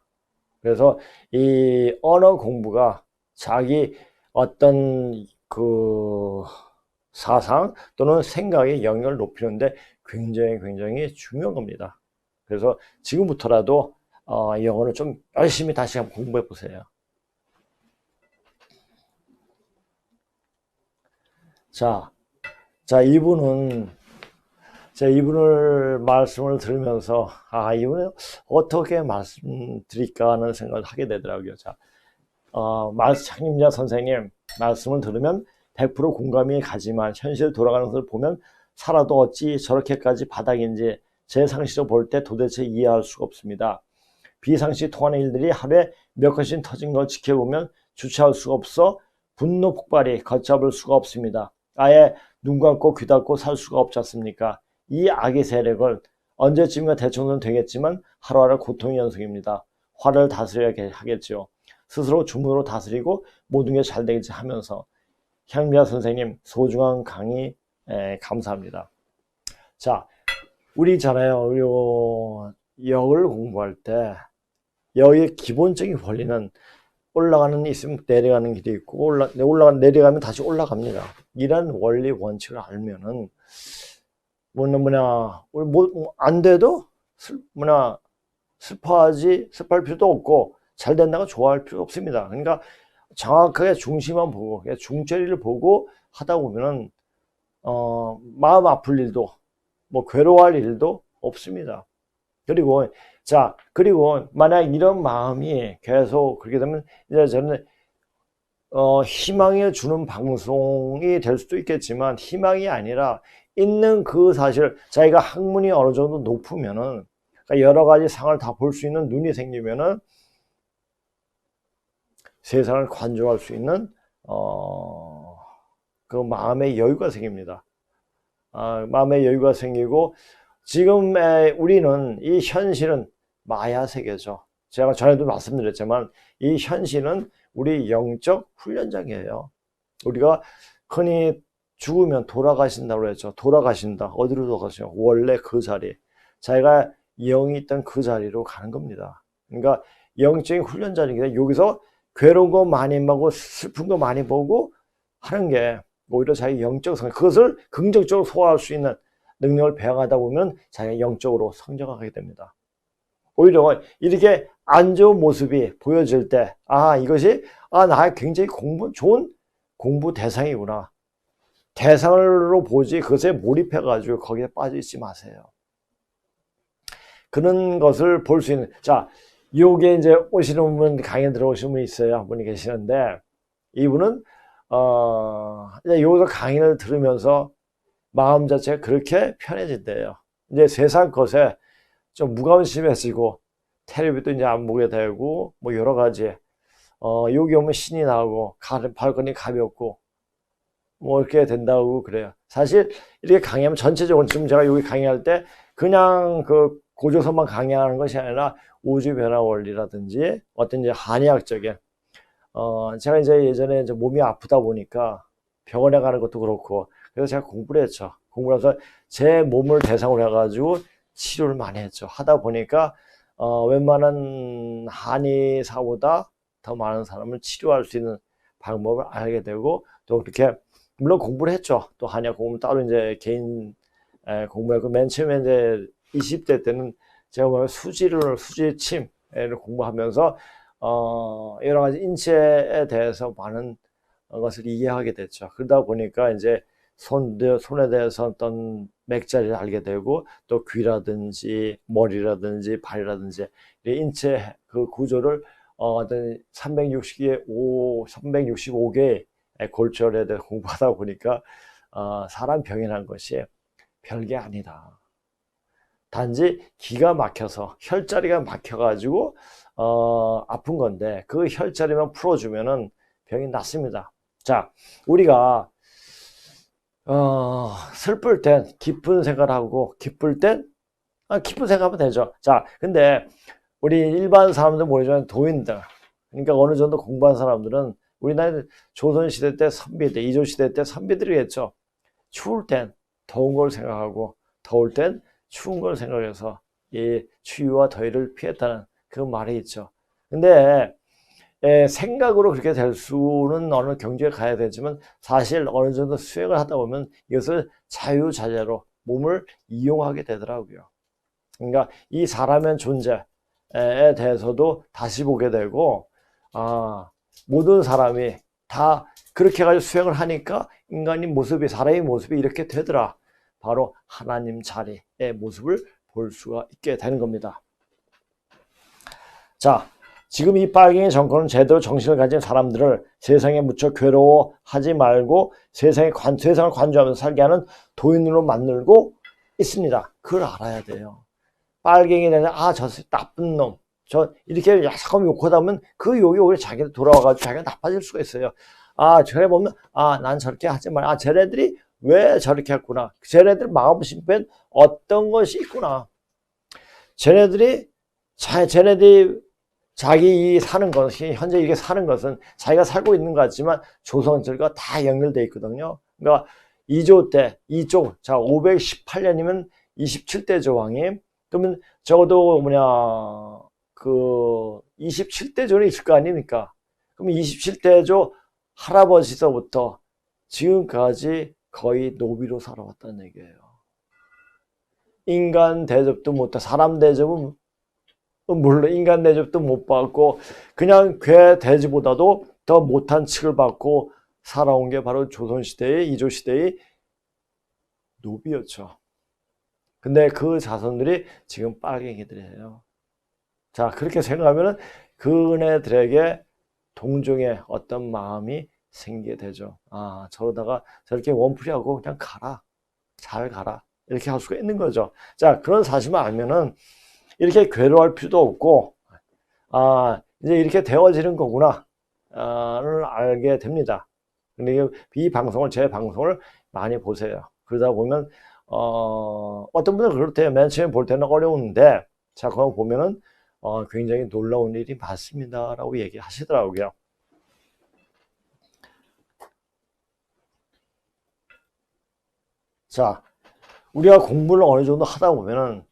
그래서 이 언어 공부가 자기 어떤 그 사상 또는 생각의 영역을 높이는데 굉장히 중요한 겁니다. 그래서 지금부터라도 영어를 좀 열심히 다시 한번 공부해 보세요. 자, 이분을 말씀을 들으면서 이분을 어떻게 말씀드릴까 하는 생각을 하게 되더라고요. 자, 창림자 선생님 말씀을 들으면 100% 공감이 가지만 현실 돌아가는 것을 보면 살아도 어찌 저렇게까지 바닥인지 제 상식으로 볼 때 도대체 이해할 수가 없습니다. 비상식 통하는 일들이 하루에 몇 건씩 터진 걸 지켜보면 주체할 수가 없어 분노 폭발이 걷잡을 수가 없습니다. 아예 눈 감고 귀 닫고 살 수가 없지 않습니까? 이 악의 세력을 언제쯤인가 대청소는 되겠지만 하루하루 고통의 연속입니다. 화를 다스려야 하겠죠. 스스로 주문으로 다스리고 모든 게 잘 되겠지 하면서 향미아 선생님 소중한 강의 감사합니다. 자, 우리 있잖아요. 역을 공부할 때 역의 기본적인 원리는 올라가는 있으면 내려가는 길이 있고 내려가면 다시 올라갑니다. 이런 원리 원칙을 알면은 안 돼도 슬퍼할 필요도 없고 잘 된다고 좋아할 필요 없습니다. 그러니까 정확하게 중심만 보고 중처리를 보고 하다 보면은 마음 아플 일도 괴로워할 일도 없습니다. 그리고 만약 이런 마음이 계속 그렇게 되면 이제 저는 희망을 주는 방송이 될 수도 있겠지만 희망이 아니라 있는 그 사실 자기가 학문이 어느 정도 높으면은 그러니까 여러 가지 상을 다 볼 수 있는 눈이 생기면은 세상을 관조할 수 있는 그 마음의 여유가 생깁니다. 마음의 여유가 생기고 지금 우리는 이 현실은 마야 세계죠. 제가 전에도 말씀드렸지만 이 현실은 우리 영적 훈련장이에요. 우리가 흔히 죽으면 돌아가신다고 했죠. 돌아가신다. 어디로 돌아가시죠? 원래 그 자리. 자기가 영이 있던 그 자리로 가는 겁니다. 그러니까 영적인 훈련장이니까 여기서 괴로운 거 많이 보고 슬픈 거 많이 보고 하는 게 오히려 자기 영적 성장, 그것을 긍정적으로 소화할 수 있는 능력을 배워가다 보면 자기가 영적으로 성장하게 됩니다. 오히려 이렇게 안 좋은 모습이 보여질 때, 이것이, 나 굉장히 좋은 공부 대상이구나. 대상으로 보지, 그것에 몰입해가지고 거기에 빠져 있지 마세요. 그런 것을 볼 수 있는, 요게 이제 오시는 분, 강의 들어오시는 분이 있어요. 한 분이 계시는데, 이분은, 이제 여기서 강의를 들으면서 마음 자체가 그렇게 편해진대요. 이제 세상 것에 좀 무관심해지고, 텔레비도 이제 안 보게 되고, 여러 가지, 여기 오면 신이 나고, 발걸음이 가볍고, 이렇게 된다고 그래요. 사실, 이렇게 강의하면 전체적으로 지금 제가 여기 강의할 때, 그냥 고조선만 강의하는 것이 아니라, 우주 변화 원리라든지, 어떤 이제 한의학적인, 제가 이제 예전에 이제 몸이 아프다 보니까 병원에 가는 것도 그렇고, 그래서 제가 공부를 했죠. 공부를 해서 제 몸을 대상으로 해가지고 치료를 많이 했죠. 하다 보니까, 웬만한 한의사보다 더 많은 사람을 치료할 수 있는 방법을 알게 되고, 또 그렇게, 물론 공부를 했죠. 또 한의학 공부는 따로 이제 개인 공부했고, 맨 처음에 이제 20대 때는 제가 보면 수지침을 공부하면서, 여러 가지 인체에 대해서 많은 것을 이해하게 됐죠. 그러다 보니까 이제 손에 대해서 어떤 맥자리를 알게 되고, 또 귀라든지 머리라든지 발이라든지 인체 그 구조를 어떤 365개의 골절에 대해 공부하다 보니까 사람 병이라는 것이 별게 아니다. 단지 기가 막혀서 혈자리가 막혀가지고 아픈 건데 그 혈자리만 풀어주면은 병이 낫습니다. 우리가 슬플 땐 기쁜 생각을 하고 기쁠 땐 기쁜 생각하면 되죠. 근데 우리 일반 사람들 모르지만 도인들, 그러니까 어느 정도 공부한 사람들은 우리나라 조선시대 때 선비들, 이조시대 때 선비들이겠죠. 추울 땐 더운 걸 생각하고 더울 땐 추운 걸 생각해서 이 추위와 더위를 피했다는 그 말이 있죠. 근데 생각으로 그렇게 될 수는 어느 경지에 가야 되지만 사실 어느 정도 수행을 하다 보면 이것을 자유자재로 몸을 이용하게 되더라고요. 그러니까 이 사람의 존재에 대해서도 다시 보게 되고, 모든 사람이 다 그렇게 가지고 수행을 하니까 인간의 모습이, 사람의 모습이 이렇게 되더라. 바로 하나님 자리의 모습을 볼 수가 있게 되는 겁니다. 지금 이 빨갱이 정권은 제대로 정신을 가진 사람들을 세상에 무척 괴로워하지 말고 세상을 관조하면서 살게 하는 도인으로 만들고 있습니다. 그걸 알아야 돼요. 빨갱이에 대해서 저 나쁜 놈, 이렇게 자꾸 욕하다 보면 그 욕이 오히려 자기한테 돌아와가지고 자기가 나빠질 수가 있어요. 저래 보면 난 저렇게 하지 말. 쟤네들이 왜 저렇게 했구나. 쟤네들 마음심pen 어떤 것이 있구나. 쟤네들이 자기 사는 것이, 현재 이게 사는 것은 자기가 살고 있는 것 같지만 조상들과 다 연결되어 있거든요. 그러니까 이조 때, 이쪽, 자, 518년이면 27대조 왕이, 그러면 적어도 그 27대조는 있을 거 아닙니까? 그럼 27대조 할아버지서부터 지금까지 거의 노비로 살아왔다는 얘기예요. 인간 대접도 못해, 사람 대접은 물론 인간 대접도 못 받고 그냥 괴 돼지보다도 더 못한 칙을 받고 살아온 게 바로 조선시대의 이조시대의 노비였죠. 근데 그 자손들이 지금 빨갱이들이에요. 자, 그렇게 생각하면은 그네들에게 동정의 어떤 마음이 생기게 되죠. 아, 저러다가 저렇게 원풀이하고 그냥 가라. 잘 가라. 이렇게 할 수가 있는 거죠. 자, 그런 사실만 알면은 이렇게 괴로워할 필요도 없고, 아, 이제 이렇게 되어지는 거구나. 를 알게 됩니다. 근데 이 방송을, 제 방송을 많이 보세요. 그러다 보면, 어떤 분은 그렇대요. 맨 처음에 볼 때는 어려운데, 자, 그거 보면은, 굉장히 놀라운 일이 많습니다. 라고 얘기하시더라고요. 자, 우리가 공부를 어느 정도 하다 보면은,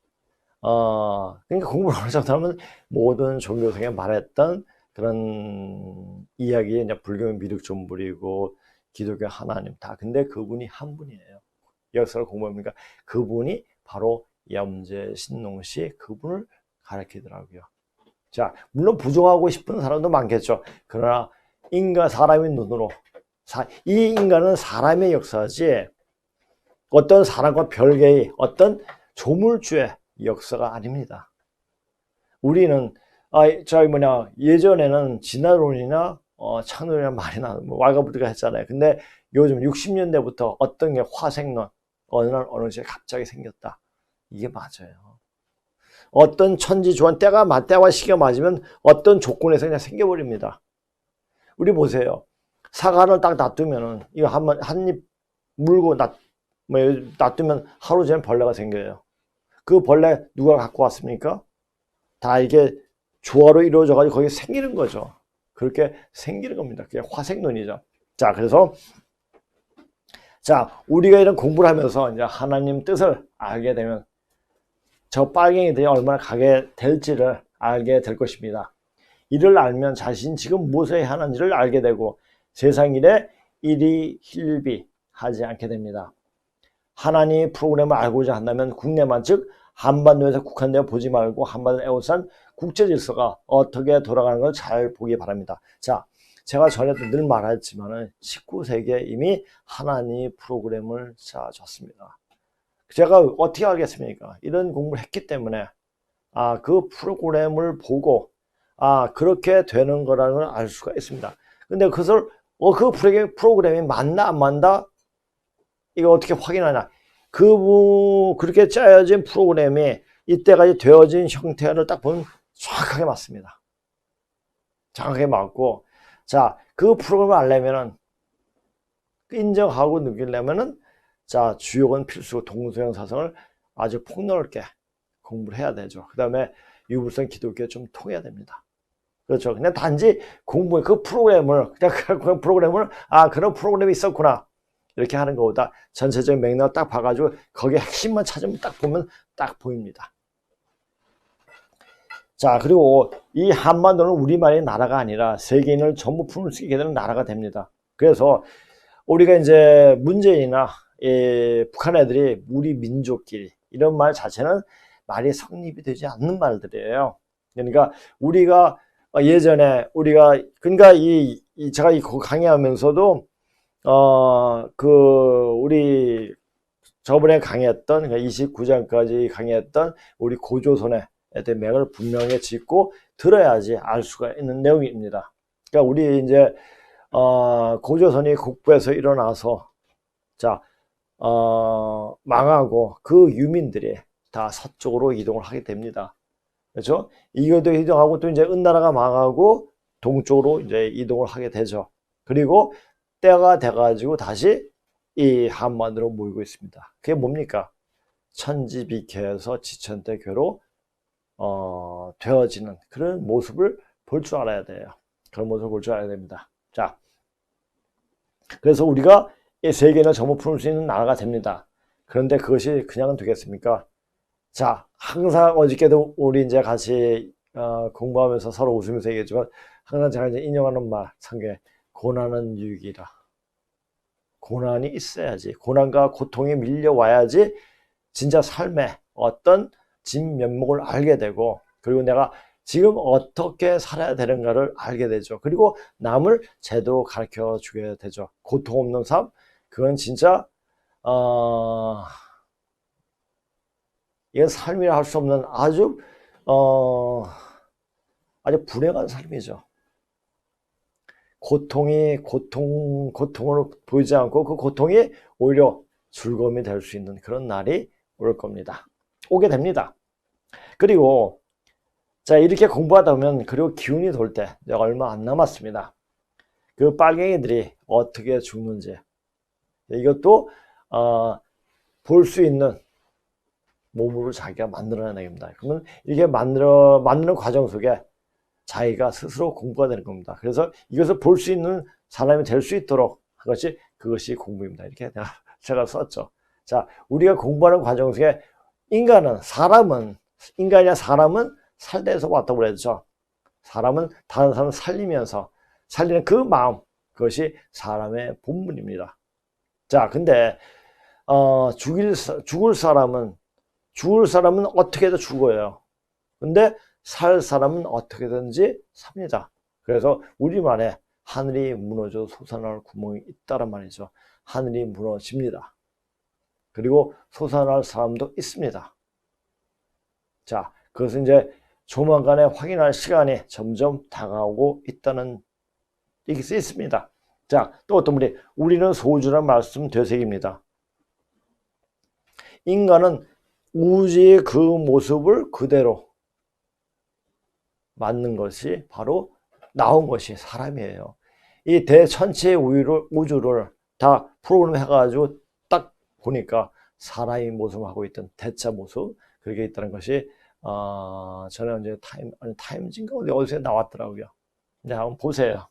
그러니까 공부를 어느 정도 하면 모든 종교성에 말했던 그런 이야기에 이제 불교는 미륵 존불이고 기독교 하나님 다. 근데 그분이 한 분이에요. 역사를 공부하니까 그분이 바로 염제 신농시 그분을 가르치더라고요. 자, 물론 부정하고 싶은 사람도 많겠죠. 그러나 사람의 눈으로 이 인간은 사람의 역사지 어떤 사람과 별개의 어떤 조물주의 역사가 아닙니다. 우리는 예전에는 진화론이나 창론이나 많이 왈가부르가 했잖아요. 근데 요즘 60년대부터 어떤 게 화생론 어느 날 어느 시에 갑자기 생겼다. 이게 맞아요. 어떤 천지주원 때와 시기가 맞으면 어떤 조건에서 그냥 생겨버립니다. 우리 보세요. 사과를 딱 놔두면은 이거 한 입 물고 놔두면 하루 전에 벌레가 생겨요. 그 벌레 누가 갖고 왔습니까? 다 이게 조화로 이루어져 가지고 거기 생기는 거죠. 그렇게 생기는 겁니다. 그게 화생론이죠. 자, 그래서 우리가 이런 공부를 하면서 이제 하나님 뜻을 알게 되면 저 빨갱이들이 얼마나 가게 될지를 알게 될 것입니다. 이를 알면 자신 지금 무엇을 해야 하는지를 알게 되고 세상 일에 일이 hil비하지 않게 됩니다. 하나님의 프로그램을 알고자 한다면 국내만 즉 한반도에서 국한되어 보지 말고 한반도 에워싼 국제 질서가 어떻게 돌아가는 걸 잘 보기 바랍니다. 자, 제가 전에도 늘 말했지만 19세기에 이미 하나님의 프로그램을 짜줬습니다. 제가 어떻게 알겠습니까? 이런 공부를 했기 때문에 그 프로그램을 보고 그렇게 되는 거라는 걸 알 수가 있습니다. 근데 그것을 그 프로그램이 맞나 안 맞나 이거 어떻게 확인하냐? 그렇게 짜여진 프로그램이 이때까지 되어진 형태를 딱 보면 정확하게 맞습니다. 정확하게 맞고, 자, 그 프로그램을 알려면은, 인정하고 느끼려면은, 자, 주요건 필수 동서양 사상을 아주 폭넓게 공부를 해야 되죠. 그 다음에 유불선 기독교에 좀 통해야 됩니다. 그렇죠. 그냥 단지 그 프로그램을, 그런 프로그램이 있었구나. 이렇게 하는 것보다 전체적인 맥락을 딱 봐가지고 거기에 핵심만 찾으면 딱 보면 딱 보입니다. 자, 그리고 이 한반도는 우리만의 나라가 아니라 세계인을 전부 품을 수 있게 되는 나라가 됩니다. 그래서 우리가 이제 문재인이나 북한 애들이 우리 민족끼리 이런 말 자체는 말이 성립이 되지 않는 말들이에요. 그러니까 우리가 예전에 그러니까 제가 강의하면서도 우리 저번에 강의했던 29장까지 강의했던 우리 고조선의 맥을 분명히 짚고 들어야지 알 수가 있는 내용입니다. 그러니까 우리 이제 고조선이 국부에서 일어나서 망하고 그 유민들이 다 서쪽으로 이동을 하게 됩니다. 그렇죠? 이것도 이동하고 또 이제 은나라가 망하고 동쪽으로 이제 이동을 하게 되죠. 그리고 때가 돼가지고 다시 이 한반도로 모이고 있습니다. 그게 뭡니까? 천지비계에서 지천대교로 되어지는 그런 모습을 볼 줄 알아야 돼요. 그런 모습을 볼 줄 알아야 됩니다. 자, 그래서 우리가 이 세계는 전부 풀 수 있는 나라가 됩니다. 그런데 그것이 그냥은 되겠습니까? 자, 항상 어저께도 우리 이제 같이 공부하면서 서로 웃으면서 얘기했지만 항상 제가 이제 인용하는 말, 성경에 고난은 유익이라. 고난이 있어야지. 고난과 고통이 밀려와야지 진짜 삶의 어떤 진면목을 알게 되고, 그리고 내가 지금 어떻게 살아야 되는가를 알게 되죠. 그리고 남을 제대로 가르쳐 주게 되죠. 고통 없는 삶, 그건 진짜 이건 삶이라 할 수 없는 아주 아주 불행한 삶이죠. 고통으로 보이지 않고 그 고통이 오히려 즐거움이 될 수 있는 그런 날이 올 겁니다. 오게 됩니다. 그리고 자, 이렇게 공부하다 보면, 그리고 기운이 돌 때, 내가 얼마 안 남았습니다. 그 빨갱이들이 어떻게 죽는지, 이것도 볼 수 있는 몸으로 자기가 만들어내야 됩니다. 그러면 이게 만드는 과정 속에 자기가 스스로 공부가 되는 겁니다. 그래서 이것을 볼 수 있는 사람이 될 수 있도록 한 것이, 그것이 공부입니다. 이렇게 제가 썼죠. 자, 우리가 공부하는 과정 속에 사람은 살대에서 왔다고 그랬죠. 사람은 다른 사람을 살리는 그 마음, 그것이 사람의 본분입니다. 자, 근데 죽을 사람은 어떻게든 죽어요. 근데 살 사람은 어떻게든지 삽니다. 그래서 우리말에 하늘이 무너져 솟아날 구멍이 있다란 말이죠. 하늘이 무너집니다. 그리고 솟아날 사람도 있습니다. 자, 그것은 이제 조만간에 확인할 시간이 점점 다가오고 있다는 얘기 수 있습니다. 자, 또 어떤 분이 우리는 소주란 말씀 되새깁니다. 인간은 우주의 그 모습을 그대로 맞는 것이 바로 나온 것이 사람이에요. 이 대천체의 우주를 다 프로그램 해가지고 딱 보니까 사람의 모습을 하고 있던 대차 모습, 그게 있다는 것이 저는 이제 타임즈인가 어디서 나왔더라고요. 네, 한번 보세요.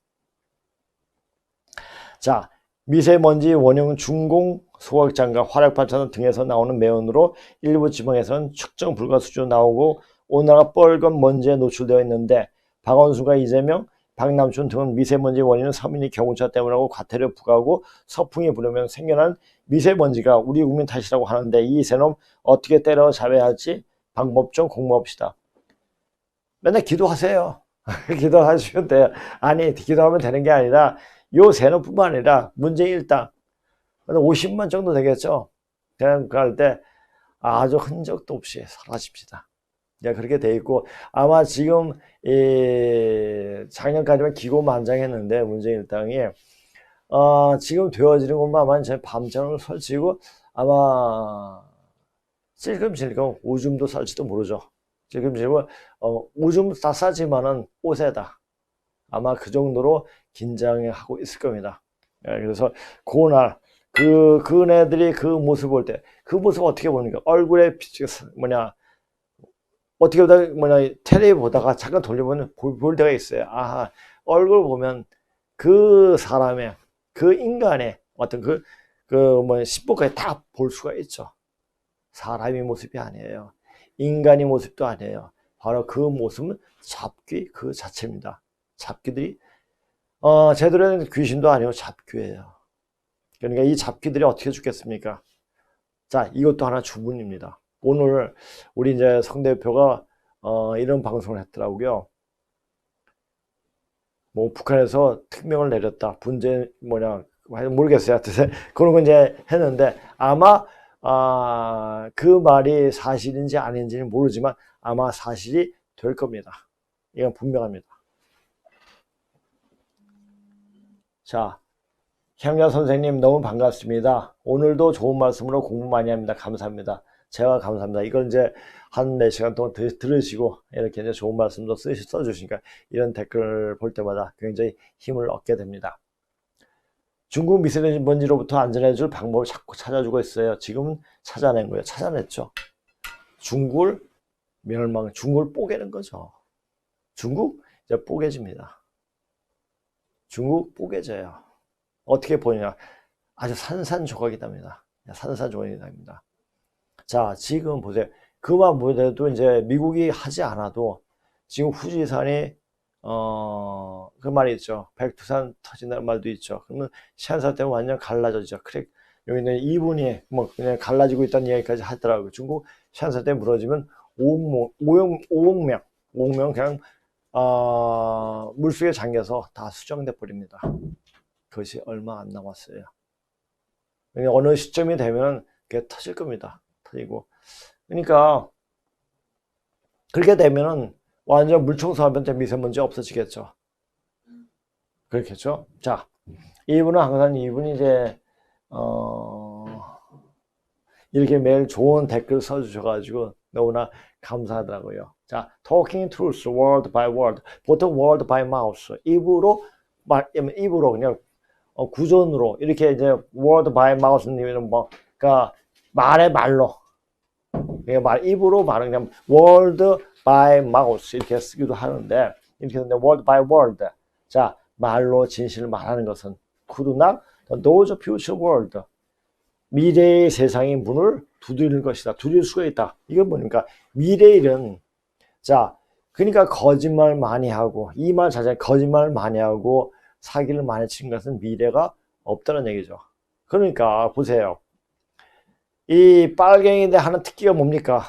자, 미세먼지 원형 중공 소각장과 화력발전소 등에서 나오는 매연으로 일부 지방에서는 측정 불가 수준으로 나오고 온화가 뻘건 먼지에 노출되어 있는데, 박원순과 이재명, 박남춘 등은 미세먼지 원인은 서민이 경운차 때문이라고 과태료 부과하고 서풍이 불으면 생겨난 미세먼지가 우리 국민 탓이라고 하는데, 이 세놈 어떻게 때려잡아야 할지 방법 좀 공부합시다. 맨날 기도하세요. 기도하시면 돼요. 아니, 기도하면 되는 게 아니라 요 세놈뿐만 아니라 문재인 일당 50만 정도 되겠죠. 그냥 그럴 때 아주 흔적도 없이 사라집시다. 그렇게 돼 있고, 아마 지금 작년까지만 기고만장했는데 문재인 일당이 지금 되어지는 것만 아마 제 밤잠을 설치고 아마 찔끔찔끔 오줌도 쌀지도 모르죠. 찔끔찔끔 오줌 다 싸지만은 옷에다 아마 그 정도로 긴장하고 있을 겁니다. 그래서 그날 그네들이 그 모습 볼 때, 그 모습 어떻게 보니까 얼굴에 어떻게 보다 텔레비 보다가 잠깐 돌려보면 볼 때가 있어요. 아하, 얼굴 보면 그 사람의, 그 인간의 어떤 신복까지 다 볼 수가 있죠. 사람의 모습이 아니에요. 인간의 모습도 아니에요. 바로 그 모습은 잡귀 그 자체입니다. 잡귀들이 제대로 된 귀신도 아니고 잡귀예요. 그러니까 이 잡귀들이 어떻게 죽겠습니까? 자, 이것도 하나 주문입니다. 오늘 우리 이제 성 대표가 이런 방송을 했더라고요. 뭐 북한에서 특명을 내렸다. 분재 모르겠어요. 그런 거 이제 했는데, 아마 그 말이 사실인지 아닌지는 모르지만 아마 사실이 될 겁니다. 이건 분명합니다. 자, 향자 선생님 너무 반갑습니다. 오늘도 좋은 말씀으로 공부 많이 합니다. 감사합니다. 제가 감사합니다. 이걸 이제 한 몇 시간 동안 들으시고 이렇게 이제 좋은 말씀도 써주시니까 이런 댓글 볼 때마다 굉장히 힘을 얻게 됩니다. 중국 미세먼지로부터 안전해줄 방법을 자꾸 찾아주고 있어요. 지금은 찾아낸 거예요. 찾아냈죠. 중국을 중국을 뽀개는 거죠. 중국 이제 뽀개집니다. 중국 뽀개져요. 어떻게 보냐? 아주 산산조각이답니다. 산산조각이답니다. 자, 지금 보세요. 그만 보더라도 이제 미국이 하지 않아도 지금 후지산이 그 말이 있죠. 백두산 터진다는 말도 있죠. 그러면 시한사 때문에 완전 갈라져죠. 그래 여기는 2분이 뭐 그냥 갈라지고 있다는 이야기까지 하더라고요. 중국 시한사 때문에 무너지면 5억 명 그냥 물속에 잠겨서 다 수정돼 버립니다. 그것이 얼마 안 남았어요. 어느 시점이 되면 그게 터질 겁니다. 터지고. 그러니까 그렇게 되면은 완전 물청소하면 미세먼지 없어지겠죠. 그렇겠죠. 자, 이분은 항상 이분이 이제 이렇게 매일 좋은 댓글 써주셔가지고 너무나 감사하더라고요. 자, talking truth word by word. 보통 word by mouth. 입으로 그냥 구전으로 이렇게 이제 word by mouth님은 뭐 그러니까 말의 말로 입으로 말은 그냥 word by mouth 이렇게 쓰기도 하는데 이렇게 word by word. 자, 말로 진실을 말하는 것은 could not know the future world. 미래의 세상의 문을 두드리는 것이다. 두드릴 수가 있다. 이건 뭐니까 미래의 일은 자, 그러니까 거짓말 많이 하고 이 말 자체 거짓말 많이 하고 사기를 많이 치는 것은 미래가 없다는 얘기죠. 그러니까 보세요. 이 빨갱이들 하는 특기가 뭡니까?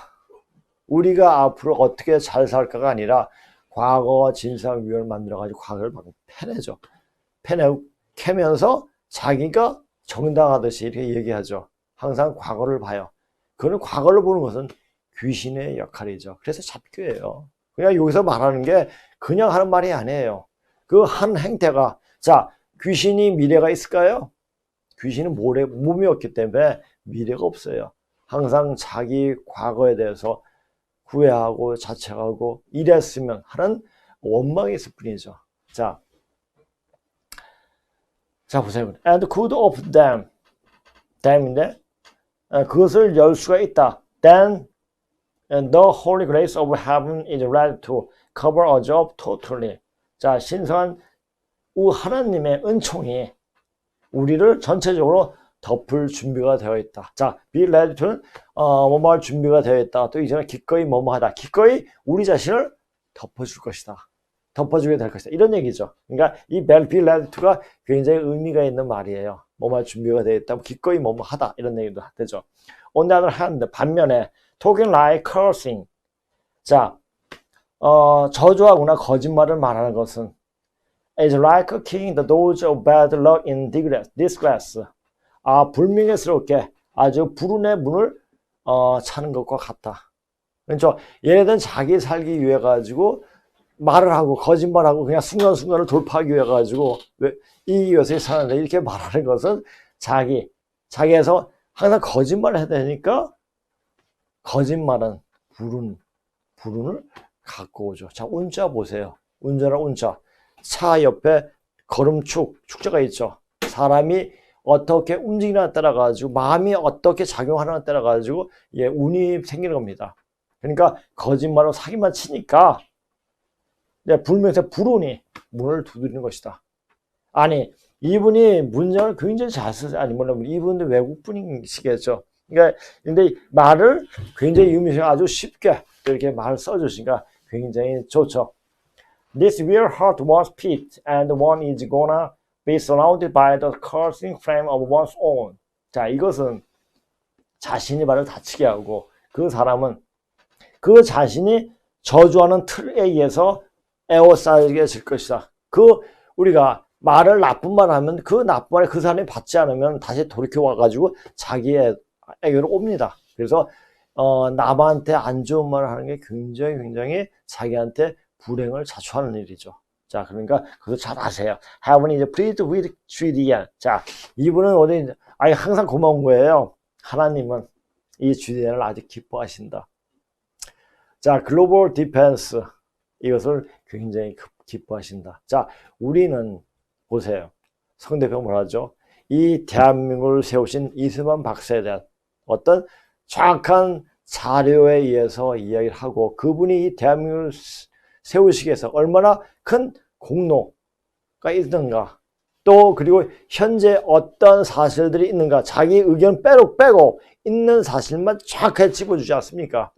우리가 앞으로 어떻게 잘 살까가 아니라 과거 진상규명을 만들어가지고 과거를 막 패내죠. 캐면서 자기가 정당하듯이 이렇게 얘기하죠. 항상 과거를 봐요. 그는 과거를 보는 것은 귀신의 역할이죠. 그래서 잡교예요. 그냥 여기서 말하는 게 그냥 하는 말이 아니에요. 그 한 행태가 자 귀신이 미래가 있을까요? 귀신은 몸이 없기 때문에 미래가 없어요. 항상 자기 과거에 대해서 후회하고 자책하고 이랬으면 하는 원망이 있을 뿐이죠. 자 보세요. And could open them. dam인데 그것을 열 수가 있다. Then the holy grace of heaven is ready to cover us up totally. 자, 신성한 하나님의 은총이 우리를 전체적으로 덮을 준비가 되어 있다. 자, be ready to는 뭐뭐 할 준비가 되어 있다. 또 이제는 기꺼이 뭐뭐 하다. 기꺼이 우리 자신을 덮어줄 것이다. 덮어주게 될 것이다. 이런 얘기죠. 그러니까 이 be ready to가 굉장히 의미가 있는 말이에요. 뭐뭐 할 준비가 되어 있다. 기꺼이 뭐뭐 하다. 이런 얘기도 되죠. On the other hand, 반면에 talking like cursing. 자, 저주하거나 거짓말을 말하는 것은 is like kicking the doors of bad luck in disgrace. 불명예스럽게 아주 불운의 문을 차는 것과 같다. 그렇죠? 얘네들은 자기 살기 위해 가지고 말을 하고 거짓말하고 그냥 순간순간을 돌파하기 위해 가지고 이 위해서 사는데 이렇게 말하는 것은 자기에서 항상 거짓말을 해야 되니까 거짓말은 불운을 갖고 오죠. 자, 운자 보세요. 운자랑 운자. 차 옆에 축자가 있죠. 사람이 어떻게 움직이냐에 따라 가지고 마음이 어떻게 작용하느냐에 따라 가지고 운이 생기는 겁니다. 그러니까 거짓말로 사기만 치니까 불명에서 불운이 문을 두드리는 것이다. 아니 이분이 문장을 굉장히 잘 쓰죠. 아니 물론 이분도 외국 분이시겠죠. 그러니까 근데 말을 굉장히 유미하게 아주 쉽게 이렇게 말을 써주시니까 굉장히 좋죠. This real heart was picked, and one is gonna be surrounded by the cursing flame of one's own. 자, 이것은 자신이 발을 다치게 하고 그 사람은 그 자신이 저주하는 틀에 의해서 에워싸게 될 것이다. 우리가 말을 나쁜 말 하면 그 나쁜 말에 그 사람이 받지 않으면 다시 돌이켜 와가지고 자기에게로 옵니다. 그래서 남한테 안 좋은 말을 하는 게 굉장히 자기한테 불행을 자초하는 일이죠. 자, 그러니까 그것도 잘 아세요. Heaven is pleased with Judean. 자, 이분은 항상 고마운 거예요. 하나님은 이 주디안을 아주 기뻐하신다. 자, 글로벌 디펜스 이것을 굉장히 기뻐하신다. 자, 우리는 보세요. 성대표 뭐라 하죠? 이 대한민국을 세우신 이승만 박사에 대한 어떤 정확한 자료에 의해서 이야기를 하고 그분이 이 대한민국을 세우시기 위해서 얼마나 큰 공로가 있는가 또 그리고 현재 어떤 사실들이 있는가 자기 의견 빼고 있는 사실만 정확하게 짚어주지 않습니까?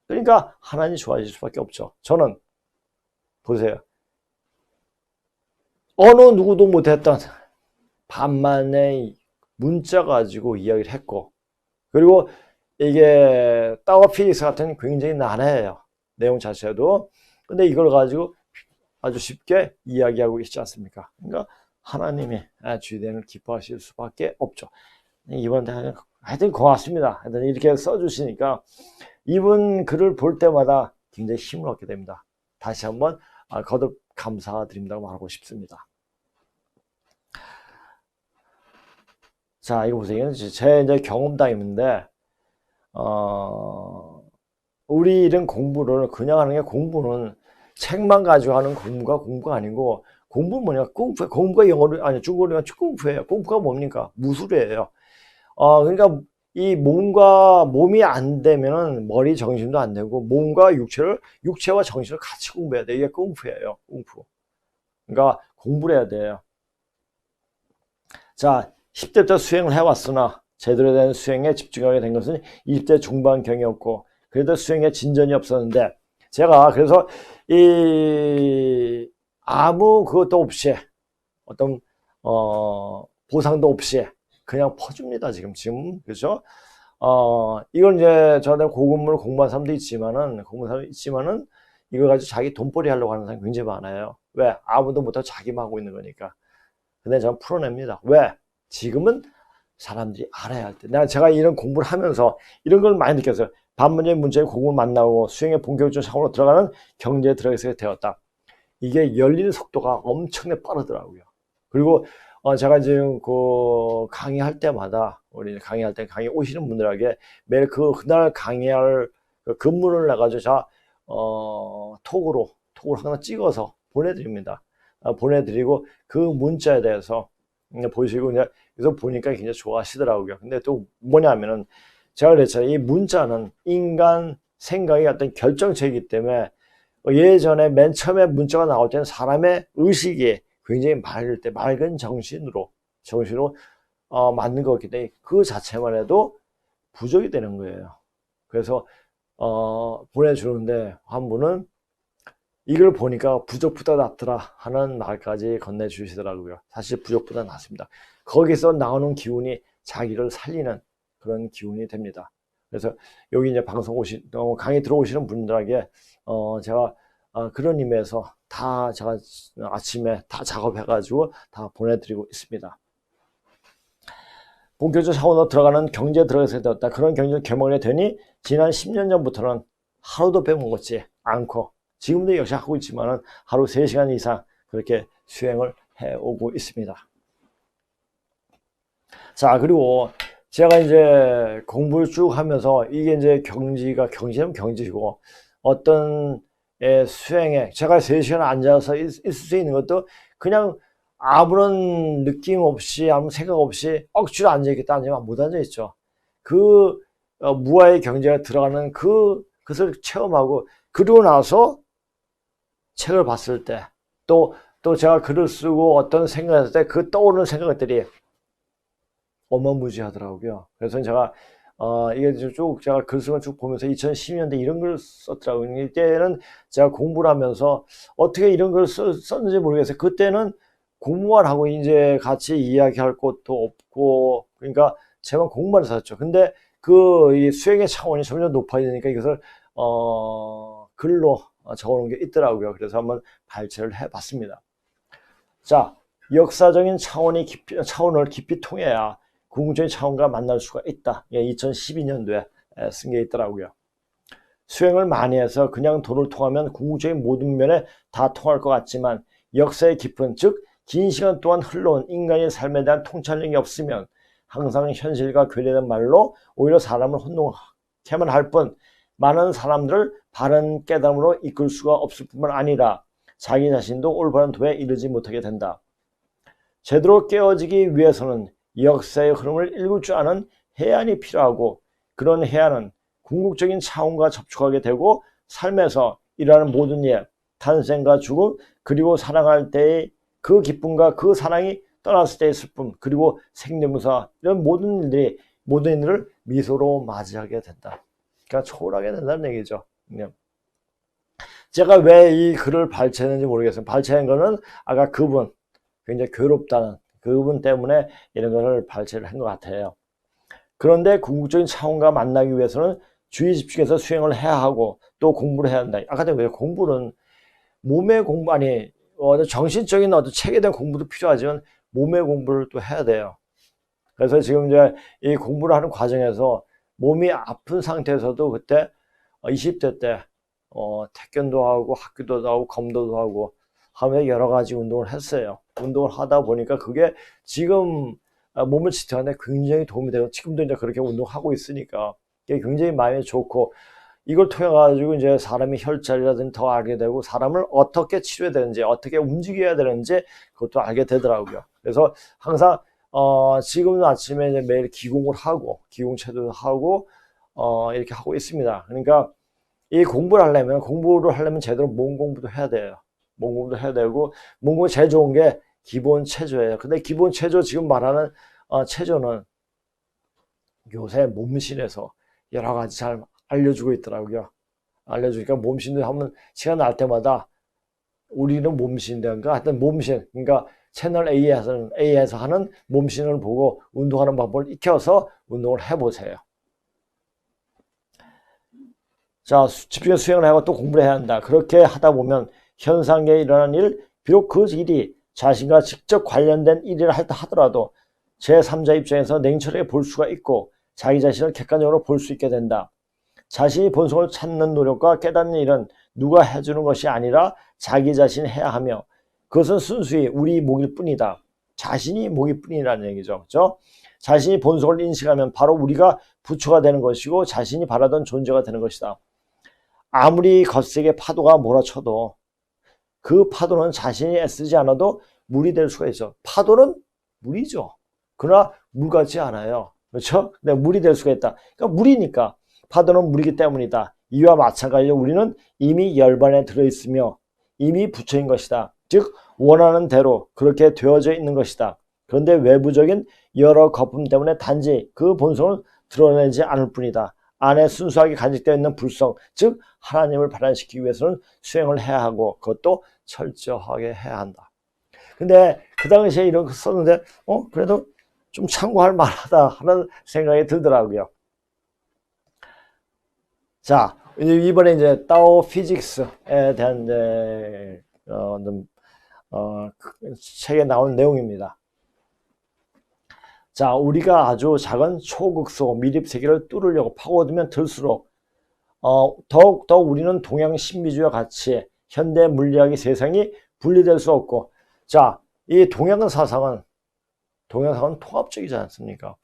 그러니까 하나님이 좋아질 수밖에 없죠. 저는 보세요. 어느 누구도 못했던 반만의 문자 가지고 이야기를 했고, 그리고 이게 타워 피닉스 같은 굉장히 난해해요. 내용 자체도. 근데 이걸 가지고 아주 쉽게 이야기하고 있지 않습니까? 그러니까 하나님이 주대는 기뻐하실 수밖에 없죠. 이번 하여튼 고맙습니다. 하여튼 이렇게 써주시니까 이분 글을 볼 때마다 굉장히 힘을 얻게 됩니다. 다시 한번 거듭 감사드립니다고 말하고 싶습니다. 자, 이거 보세요. 제 이제 경험담인데, 우리 이런 공부를 그냥 하는 게 공부는 책만 가지고 하는 공부가 아니고, 공부는 뭐냐? 공부가 영어로, 아니, 중국어로 공부예요. 공부가 뭡니까? 무술이에요. 그러니까 이 몸이 안 되면은 머리 정신도 안 되고, 육체와 정신을 같이 공부해야 돼. 이게 공부예요. 공부. 그러니까 공부를 해야 돼요. 자, 10대부터 수행을 해왔으나 제대로 된 수행에 집중하게 된 것은 20대 중반경이었고, 그래도 수행에 진전이 없었는데, 제가 그래서 아무 그것도 없이 어떤 보상도 없이 그냥 퍼줍니다. 지금 그죠? 이걸 이제 저한테 고급문을 공부한 사람도 있지만은 이걸 가지고 자기 돈벌이 하려고 하는 사람이 굉장히 많아요. 왜? 아무도 못하고 자기만 하고 있는 거니까. 근데 저는 풀어냅니다. 왜? 지금은 사람들이 알아야 할 때. 제가 이런 공부를 하면서 이런 걸 많이 느꼈어요. 반문제 문제의 공부를 만나고 수행의 본격적인 차원으로 들어가는 경제에 들어가게 되었다. 이게 열리는 속도가 엄청나게 빠르더라고요. 그리고 제가 지금 그 강의할 때마다 우리 강의 오시는 분들에게 매일 그날 강의할 그 근무를 내가지고 톡으로 하나 찍어서 보내드립니다. 보내드리고 그 문자에 대해서 보시고 이제 그래서 보니까 굉장히 좋아하시더라고요. 근데 또 뭐냐면은 제가 그랬잖아요. 이 문자는 인간 생각의 어떤 결정체이기 때문에 예전에 맨 처음에 문자가 나올 때는 사람의 의식이 굉장히 맑은 정신으로 만든 거기 때문에 그 자체만 해도 부족이 되는 거예요. 그래서 보내주는데 한 분은 이걸 보니까 부족보다 낫더라 하는 말까지 건네주시더라고요. 사실 부족보다 낫습니다. 거기서 나오는 기운이 자기를 살리는 그런 기운이 됩니다. 그래서 여기 이제 강의 들어오시는 분들에게 제가 그런 의미에서 다 제가 아침에 다 작업해가지고 다 보내드리고 있습니다. 본격적 차원으로 들어가는 경제에 들어가게 되었다. 그런 경제를 개발이 되니 지난 10년 전부터는 하루도 빼먹었지 않고 지금도 역시 하고 있지만은 하루 3시간 이상 그렇게 수행을 해오고 있습니다. 자, 그리고 제가 이제 공부를 쭉 하면서 이게 이제 경지는 경지고 어떤 수행에 제가 3시간 앉아서 있을 수 있는 것도 그냥 아무런 느낌 없이 아무 생각 없이 억지로 앉아있겠다 앉으면 못 앉아있죠. 그 무아의 경지가 들어가는 그것을 체험하고 그러고 나서 책을 봤을 때 또 제가 글을 쓰고 어떤 생각을 했을 때 그 떠오르는 생각들이 어마무지하더라고요. 그래서 제가 이게 제가 글 쓰는 걸 쭉 보면서 2012년대 이런 글을 썼더라고요. 이때는 제가 공부를 하면서 어떻게 이런 글을 썼는지 모르겠어요. 그때는 공부만 하고 이제 같이 이야기할 것도 없고 그러니까 제가 공부만 했었죠. 근데 이 수행의 차원이 점점 높아지니까 이것을 글로 적어놓은 게 있더라고요. 그래서 한번 발췌를 해봤습니다. 자, 역사적인 차원을 깊이 통해야 궁극적인 차원과 만날 수가 있다. 2012년도에 쓴 게 있더라고요. 수행을 많이 해서 그냥 도를 통하면 궁극적인 모든 면에 다 통할 것 같지만 역사의 깊은 즉 긴 시간 동안 흘러온 인간의 삶에 대한 통찰력이 없으면 항상 현실과 괴리된 말로 오히려 사람을 혼동케만 할 뿐 많은 사람들을 바른 깨달음으로 이끌 수가 없을 뿐만 아니라 자기 자신도 올바른 도에 이르지 못하게 된다. 제대로 깨어지기 위해서는 역사의 흐름을 읽을 줄 아는 해안이 필요하고 그런 해안은 궁극적인 차원과 접촉하게 되고 삶에서 일하는 모든 일, 탄생과 죽음, 그리고 살아갈 때의 그 기쁨과 그 사랑이 떠났을 때의 슬픔, 그리고 생대무사, 이런 모든 일들을 미소로 맞이하게 된다. 그러니까 초월하게 된다는 얘기죠. 제가 왜 이 글을 발췌했는지 모르겠어요. 발췌한 거는 아까 그분, 굉장히 괴롭다는 그분 때문에 이런 거를 발췌를 한 것 같아요. 그런데 궁극적인 차원과 만나기 위해서는 주의 집중해서 수행을 해야 하고 또 공부를 해야 한다. 아까 전에 공부는 몸의 공부, 아니 정신적인 어떤 체계에 대한 공부도 필요하지만 몸의 공부를 또 해야 돼요. 그래서 지금 이제 이 공부를 하는 과정에서 몸이 아픈 상태에서도 그때 20대 때 태권도 하고 학교도 하고 검도도 하고 하며 여러 가지 운동을 했어요. 운동을 하다 보니까 그게 지금 몸을 지탱하는데 굉장히 도움이 되고, 지금도 이제 그렇게 운동하고 있으니까 이게 굉장히 마음이 좋고, 이걸 통해 가지고 이제 사람이 혈자리라든지 더 알게 되고, 사람을 어떻게 치료해야 되는지, 어떻게 움직여야 되는지 그것도 알게 되더라고요. 그래서 항상 지금 아침에 이제 매일 기공을 하고 기공체도 하고 이렇게 하고 있습니다. 그러니까 이 공부를 하려면 제대로 몸 공부도 해야 돼요. 몸 공부도 해야 되고, 몸 공부 제일 좋은 게 기본 체조예요. 근데 기본 체조, 지금 말하는 체조는 요새 몸신에서 여러 가지 잘 알려주고 있더라고요. 알려주니까 몸신도 하면 시간 날 때마다 우리는 몸신인가 하여튼 몸신, 그러니까 채널 A에서 하는 몸신을 보고 운동하는 방법을 익혀서 운동을 해보세요. 자, 집중해서 수행을 하고 또 공부를 해야 한다. 그렇게 하다 보면 현상에 일어나는 일, 비록 그 일이 자신과 직접 관련된 일이라 하더라도 제3자 입장에서 냉철하게 볼 수가 있고 자기 자신을 객관적으로 볼 수 있게 된다. 자신이 본성을 찾는 노력과 깨닫는 일은 누가 해주는 것이 아니라 자기 자신이 해야 하며, 그것은 순수히 우리 몫일 뿐이다. 자신이 몫일 뿐이라는 얘기죠. 그렇죠? 자신이 본성을 인식하면 바로 우리가 부처가 되는 것이고 자신이 바라던 존재가 되는 것이다. 아무리 거세게 파도가 몰아쳐도 그 파도는 자신이 애쓰지 않아도 물이 될 수가 있어. 파도는 물이죠. 그러나 물 같지 않아요. 그렇죠? 근데 물이 될 수가 있다. 그러니까 물이니까, 파도는 물이기 때문이다. 이와 마찬가지로 우리는 이미 열반에 들어있으며 이미 부처인 것이다. 즉 원하는 대로 그렇게 되어져 있는 것이다. 그런데 외부적인 여러 거품 때문에 단지 그 본성을 드러내지 않을 뿐이다. 안에 순수하게 간직되어 있는 불성, 즉 하나님을 발현시키기 위해서는 수행을 해야 하고 그것도 철저하게 해야 한다. 근데 그 당시에 이런 거 썼는데 그래도 좀 참고할 만하다 하는 생각이 들더라고요. 자, 이번에 이제 타오 피직스에 대한 이제 책에 나온 내용입니다. 자, 우리가 아주 작은 초극소 미립 세계를 뚫으려고 파고들면 들수록 더욱더 우리는 동양 신비주의와 같이 현대 물리학의 세상이 분리될 수 없고, 자, 이 동양 사상은 통합적이지 않습니까?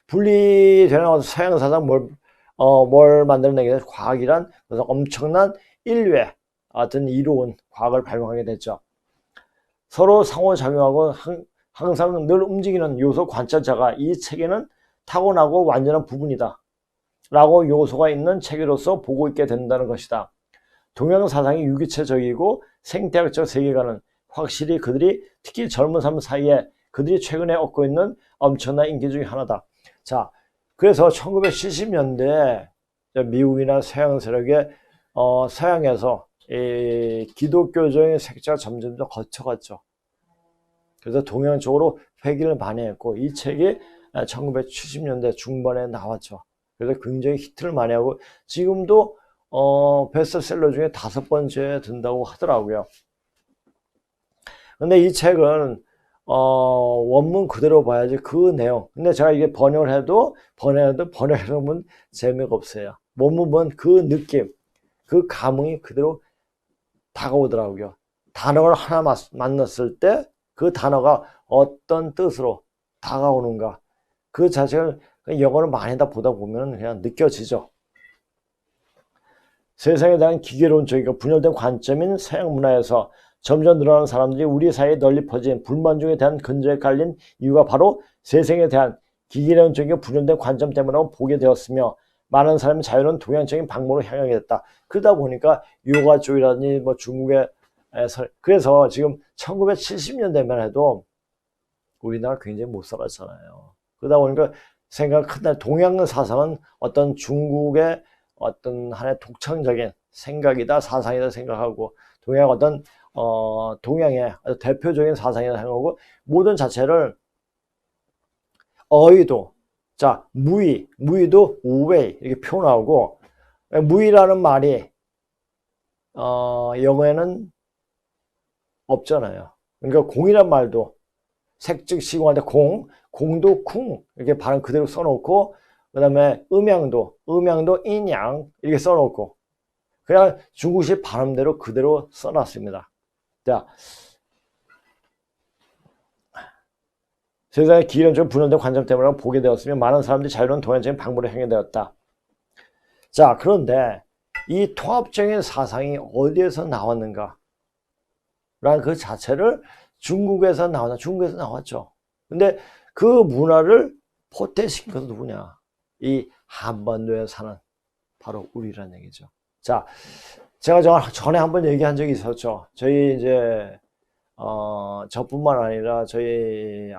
분리되는 서양 사상 뭘 만들어내게 과학이란 그래서 엄청난 인류의 어떤 이로운 과학을 발명하게 됐죠. 서로 상호작용하고 항상 늘 움직이는 요소 관찰자가 이 체계는 타고나고 완전한 부분이다 라고 요소가 있는 체계로서 보고 있게 된다는 것이다. 동양 사상이 유기체적이고 생태학적 세계관은 확실히 그들이 특히 젊은 사람 사이에 그들이 최근에 얻고 있는 엄청난 인기 중에 하나다. 자, 그래서 1970년대 미국이나 서양 세력의 서양에서 이 기독교적인 색채가 점점 더 거쳐갔죠. 그래서 동양 쪽으로 회귀를 많이 했고, 이 책이 1970년대 중반에 나왔죠. 그래서 굉장히 히트를 많이 하고 지금도 베스트셀러 중에 5번째에 든다고 하더라고요. 근데 이 책은 원문 그대로 봐야지 그 내용. 근데 제가 이게 번역을 해도 번역해보면 재미가 없어요. 원문 보면 그 느낌, 그 감흥이 그대로 다가오더라고요. 단어를 하나 만났을 때 그 단어가 어떤 뜻으로 다가오는가, 그 자체를 영어를 많이 다 보다 보면 그냥 느껴지죠. 세상에 대한 기계론적이고 분열된 관점인 서양 문화에서 점점 늘어나는 사람들이 우리 사이에 널리 퍼진 불만족에 대한 근저에 깔린 이유가 바로 세상에 대한 기계론적이고 분열된 관점 때문이라고 보게 되었으며, 많은 사람이 자유로운 동양적인 방법으로 향하게 됐다. 그러다 보니까 요가 쪽이라든지 중국의 그래서 지금 1970년대만 해도 우리나라 굉장히 못 살았잖아요. 그러다 보니까 생각 큰날 동양 사상은 어떤 중국의 어떤 하나의 독창적인 생각이다, 사상이다 생각하고, 동양 어떤 동양의 대표적인 사상이다 생각하고, 모든 자체를 어휘도, 자, 무의도 우웨이 이렇게 표현하고, 무의라는 말이 영어에는 없잖아요. 그러니까 공이란 말도 색즉 시공할 때 공도 쿵 이렇게 발음 그대로 써놓고, 그 다음에 음양도 인양 이렇게 써놓고, 그냥 중국식 발음대로 그대로 써놨습니다. 자, 세상의 기이런 분열된 관점 때문에 보게 되었으며 많은 사람들이 자유로운 동양적인 방법으로 행하게 되었다. 자, 그런데 이 통합적인 사상이 어디에서 나왔는가? 라는 그 자체를 중국에서 나왔죠. 근데 그 문화를 포태시킨 것은 누구냐? 이 한반도에 사는 바로 우리라는 얘기죠. 자, 제가 전에 한번 얘기한 적이 있었죠. 저희 이제 저뿐만 아니라 저희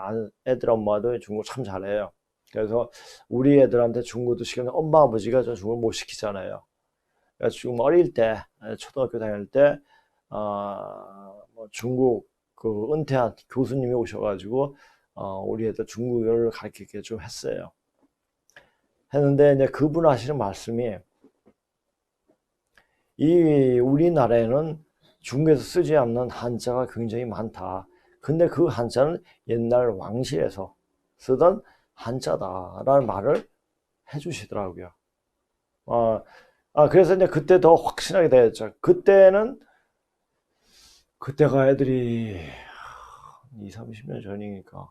애들 엄마도 중국어 참 잘해요. 그래서 우리 애들한테 중국어도 시키면 엄마 아버지가 저 중국어 못 시키잖아요. 그래서 지금 어릴 때 초등학교 다닐 때 중국 그 은퇴한 교수님이 오셔가지고 우리 애들 중국어를 가르치게 좀 했어요. 했는데 이제 그분 하시는 말씀이, 이 우리나라에는 중국에서 쓰지 않는 한자가 굉장히 많다. 근데 그 한자는 옛날 왕실에서 쓰던 한자다라는 말을 해주시더라고요. 그래서 이제 그때 더 확신하게 되었죠. 그때가 애들이 20, 30년 전이니까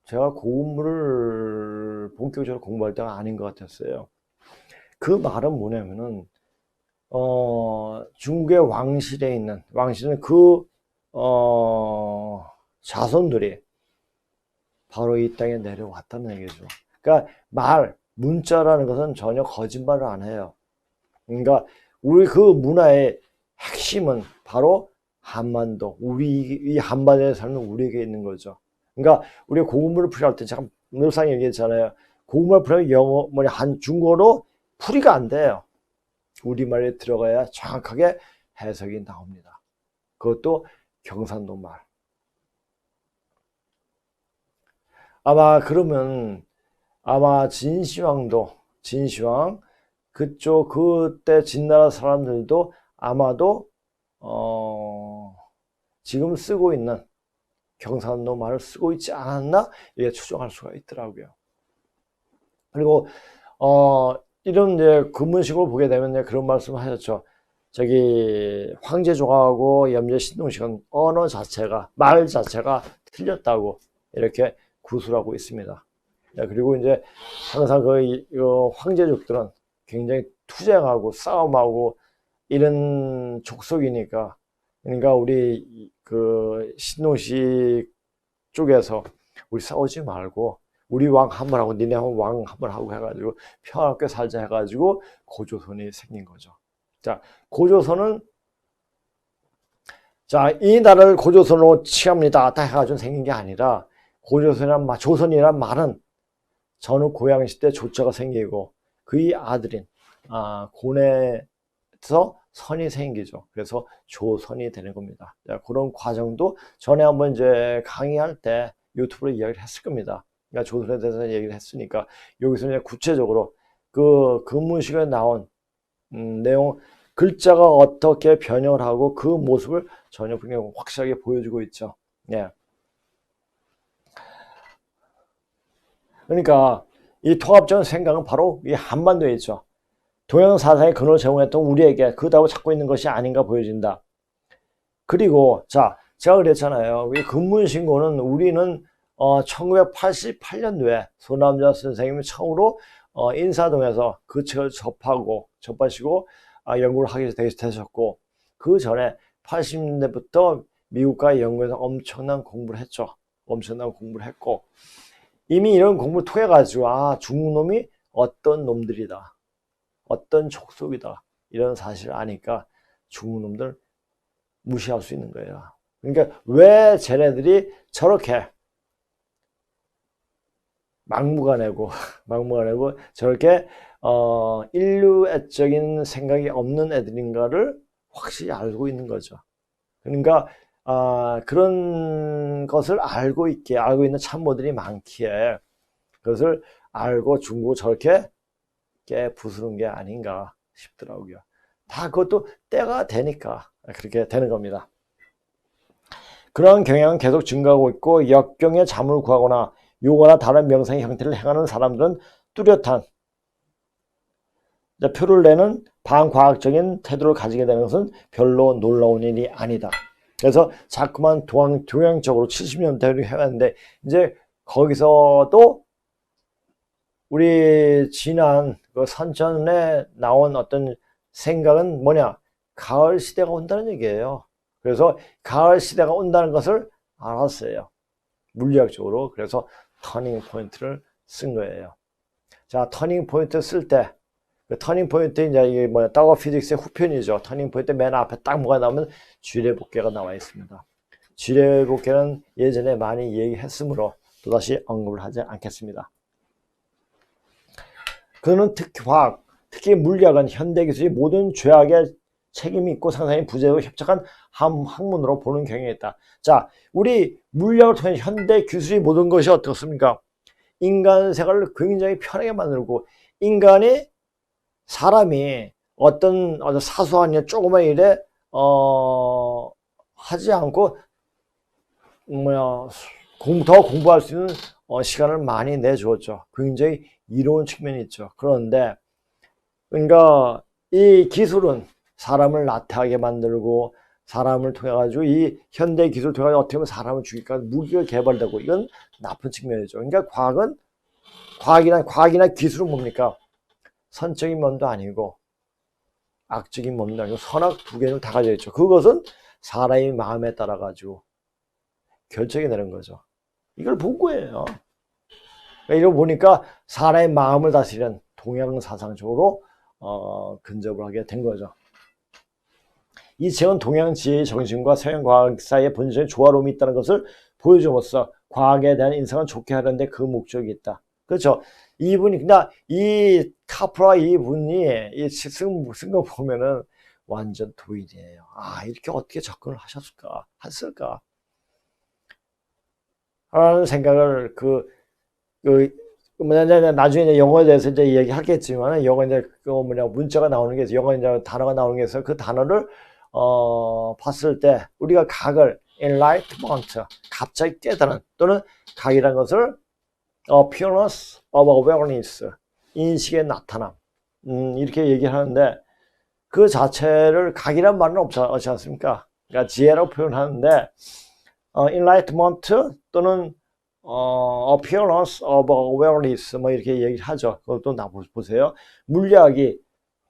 제가 고운물을 본격적으로 공부할 때가 아닌 것 같았어요. 그 말은 뭐냐면은 중국의 왕실은 그 자손들이 바로 이 땅에 내려왔다는 얘기죠. 그러니까 문자라는 것은 전혀 거짓말을 안 해요. 그러니까 우리 그 문화의 핵심은 바로 한반도, 이 한반도에 사는 우리에게 있는 거죠. 그러니까 우리가 고운물을 풀이할 때 제가 늘상 얘기했잖아요. 고운물을 풀이하면 중국어로 풀이가 안 돼요. 우리말에 들어가야 정확하게 해석이 나옵니다. 그것도 경상도 말. 그러면 진시황 그쪽 그때 진나라 사람들도 아마도 지금 쓰고 있는 경상도 말을 쓰고 있지 않았나 이게 추정할 수가 있더라고요. 그리고 이런 이제 근문식으로 보게 되면 이제 그런 말씀을 하셨죠. 저기 황제조하고 염제신동식은 말 자체가 틀렸다고 이렇게 구술하고 있습니다. 그리고 이제 항상 그 황제족들은 굉장히 투쟁하고 싸움하고 이런 족속이니까, 그러니까 우리 그 신동식 쪽에서 우리 싸우지 말고 우리 왕 한 번 하고 니네 왕 한 번 하고 해가지고 평화롭게 살자 해가지고 고조선이 생긴 거죠. 자, 고조선은 이 나라를 고조선으로 취합니다 딱 해가지고 생긴 게 아니라, 조선이란 말은 전후 고양시 때 조자가 생기고 그의 아들인 고뇌에서 선이 생기죠. 그래서 조선이 되는 겁니다. 그런 과정도 전에 한번 이제 강의할 때 유튜브로 이야기를 했을 겁니다. 그러니까 조선에 대해서 얘기를 했으니까 여기서 이제 구체적으로 그 근문식에 나온 내용, 글자가 어떻게 변형을 하고 그 모습을 전혀 그냥 확실하게 보여주고 있죠. 예. 그러니까 이 통합적인 생각은 바로 이 한반도에 있죠. 동양 사상의 근원을 제공했던 우리에게 그 답을 찾고 있는 것이 아닌가 보여진다. 그리고 제가 그랬잖아요. 이 근문신고는 우리는 1988년도에 손남자 선생님이 처음으로 인사동에서 그 책을 접하시고 연구를 하게 되셨고, 그 전에 80년대부터 미국과 영국에서 엄청난 공부를 했죠. 엄청난 공부를 했고, 이미 이런 공부를 통해 가지고 중국놈이 어떤 놈들이다, 어떤 족속이다, 이런 사실을 아니까 중국놈들 무시할 수 있는 거예요. 그러니까 왜 쟤네들이 저렇게 막무가내고 저렇게 인류애적인 생각이 없는 애들인가를 확실히 알고 있는 거죠. 그러니까 그런 것을 알고 있는 참모들이 많기에 그것을 알고 중국을 저렇게 부수는 게 아닌가 싶더라고요. 다 그것도 때가 되니까 그렇게 되는 겁니다. 그런 경향은 계속 증가하고 있고 역경에 잠을 구하거나 요거나 다른 명상의 형태를 행하는 사람들은 뚜렷한 표를 내는 반과학적인 태도를 가지게 되는 것은 별로 놀라운 일이 아니다. 그래서 자꾸만 동양적으로 70년대를 해왔는데 이제 거기서도 우리 지난 그 선전에 나온 어떤 생각은 뭐냐? 가을 시대가 온다는 얘기예요. 그래서 가을 시대가 온다는 것을 알았어요. 물리학적으로. 그래서 터닝 포인트를 쓴 거예요. 자, 터닝 포인트 쓸 때, 그 터닝 포인트 이제 이게 뭐냐, 타워 피직스의 후편이죠. 터닝 포인트 맨 앞에 딱 뭐가 나오면 쥐레복개가 나와 있습니다. 쥐레복개는 예전에 많이 얘기했으므로 또다시 언급을 하지 않겠습니다. 그는 특히 과학, 특히 물리학은 현대 기술이 모든 죄악에 책임이 있고 상당히 부재하고 협착한 학문으로 보는 경향이 있다. 자, 우리 물리학을 통해 현대 기술이 모든 것이 어떻습니까? 인간 생활을 굉장히 편하게 만들고 사람이 어떤 사소한 일, 조그만 일에 하지 않고 더 공부할 수 있는 시간을 많이 내주었죠. 굉장히 이로운 측면이 있죠. 그런데 그러니까 이 기술은 사람을 나태하게 만들고 사람을 통해 가지고 이 현대 기술을 통해 어떻게 보면 사람을 죽일까 무기가 개발되고 이건 나쁜 측면이죠. 그러니까 과학이나 기술은 뭡니까? 선적인 면도 아니고 악적인 면도 아니고 선악 두 개는 다 가져 있죠. 그것은 사람의 마음에 따라 가지고 결정이 되는 거죠. 이걸 본 거예요. 이러고 보니까 사람의 마음을 다스리는 동양 사상적으로 근접을 하게 된 거죠. 이 책은 동양 지혜의 정신과 서양 과학 사이의 본질적인 조화로움이 있다는 것을 보여줌으로써 과학에 대한 인상을 좋게 하려는데 그 목적이 있다. 그렇죠. 이 카프라 이분이 쓴 거 보면은 완전 도인이에요. 이렇게 어떻게 접근을 했을까? 라는 생각을 나중에 이제 영어에 대해서 이제 얘기하겠지만, 영어 이제 문자가 나오는 게, 영어 이제 단어가 나오는 게 있어서 그 단어를, 봤을 때 우리가 각을 enlightenment, 갑자기 깨달은 또는 각이라는 것을 appearance of awareness, 인식의 나타남, 이렇게 얘기를 하는데 그 자체를 각이란 말은 없지 않습니까? 그러니까 지혜라고 표현하는데 enlightenment 또는 appearance of awareness 이렇게 얘기를 하죠. 그것도 보세요. 물리학이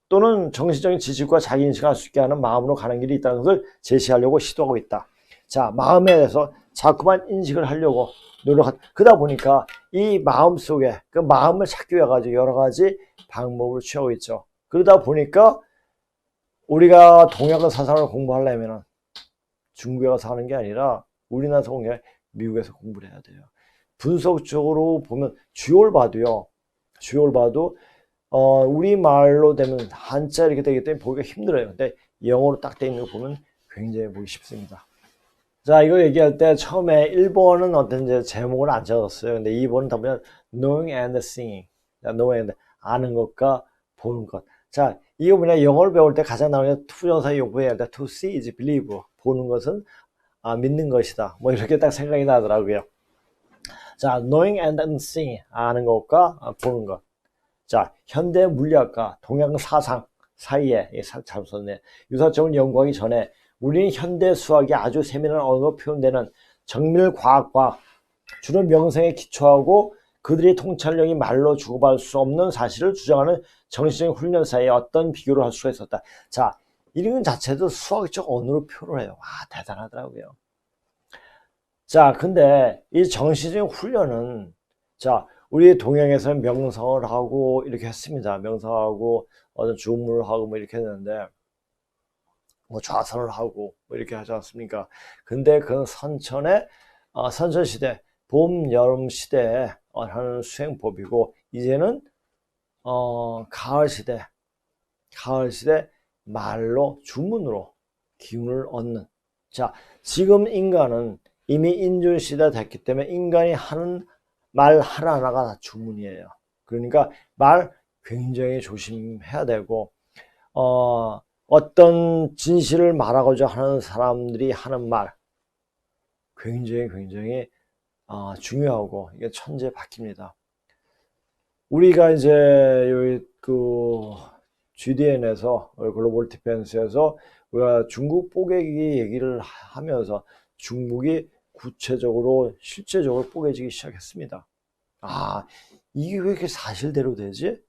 또는 정신적인 지식과 자기 인식을 할 수 있게 하는 마음으로 가는 길이 있다는 것을 제시하려고 시도하고 있다. 자, 마음에 대해서 자꾸만 인식을 하려고 그러다 보니까 이 마음 속에 그 마음을 찾기 위해 가지고 여러 가지 방법을 취하고 있죠. 그러다 보니까 우리가 동양의 사상을 공부하려면 중국에 가서 하는 게 아니라 우리나라에서 공부해 야 미국에서 공부를 해야 돼요. 분석적으로 보면 주요를 봐도 우리말로 되면 한자 이렇게 되기 때문에 보기가 힘들어요. 근데 영어로 딱 돼 있는 거 보면 굉장히 보기 쉽습니다. 자, 이거 얘기할 때 처음에 1번은 어떤 제목을 안 적었어요. 근데 2번은 다 보면 knowing and seeing. knowing and 아는 것과 보는 것. 자, 이거 영어를 배울 때 가장 나오는 게 투정사 용법해야 돼. to see is believe. 보는 것은 믿는 것이다. 이렇게 딱 생각이 나더라고요. 자, knowing and seeing. 아는 것과 보는 것. 자, 현대 물리학과 동양 사상 사이에 잘 썼네. 유사점을 연구하기 전에 우리는 현대 수학이 아주 세밀한 언어로 표현되는 정밀 과학과 주로 명성에 기초하고 그들의 통찰력이 말로 주고받을 수 없는 사실을 주장하는 정신적인 훈련 사이에 어떤 비교를 할 수가 있었다. 자, 이런 자체도 수학적 언어로 표현을 해요. 대단하더라고요. 자, 근데 이 정신적인 훈련은 자, 우리 동양에서는 명상을 하고 이렇게 했습니다. 명상하고 어떤 주문을 하고 이렇게 했는데 뭐 좌선을 하고 뭐 이렇게 하지 않습니까? 근데 그 선천 시대, 봄, 여름 시대에 하는 수행법이고, 이제는 가을 시대 말로 주문으로 기운을 얻는. 자, 지금 인간은 이미 인준 시대 됐기 때문에 인간이 하는 말 하나하나가 다 주문이에요. 그러니까 말 굉장히 조심해야 되고, 어떤 진실을 말하고자 하는 사람들이 하는 말 굉장히 중요하고, 이게 천재 바뀝니다. 우리가 이제 여기 그 GDN에서 글로벌 디펜스에서 우리가 중국 뽀개기 얘기를 하면서 중국이 구체적으로 실제적으로 뽀개지기 시작했습니다. 아, 이게 왜 이렇게 사실대로 되지?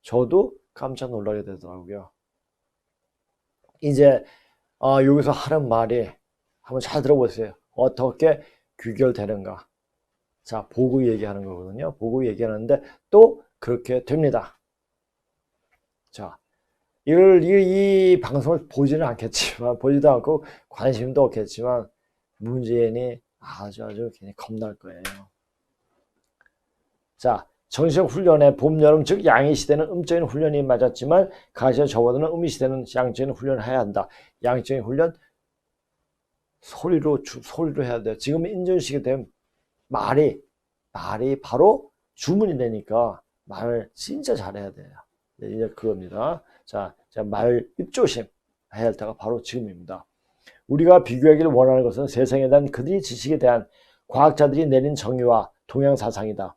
저도 깜짝 놀라게 되더라고요. 이제 여기서 하는 말이 한번 잘 들어보세요. 어떻게 귀결되는가? 자, 보고 얘기하는 거거든요. 보고 얘기하는데 또 그렇게 됩니다. 자, 이 방송을 보지는 않겠지만, 보지도 않고 관심도 없겠지만, 문재인이 아주 굉장히 겁날 거예요. 자, 정신적 훈련에 봄, 여름, 즉 양의 시대는 음적인 훈련이 맞았지만 가시에 접어드는 음의 시대는 양적인 훈련을 해야 한다. 양적인 훈련 소리로 해야 돼요. 지금 인준시기 때문에 말이 바로 주문이 되니까 말을 진짜 잘해야 돼요. 이제 그겁니다. 자, 말 입조심 해야 할 때가 바로 지금입니다. 우리가 비교하기를 원하는 것은 세상에 대한 그들의 지식에 대한 과학자들이 내린 정의와 동양사상이다.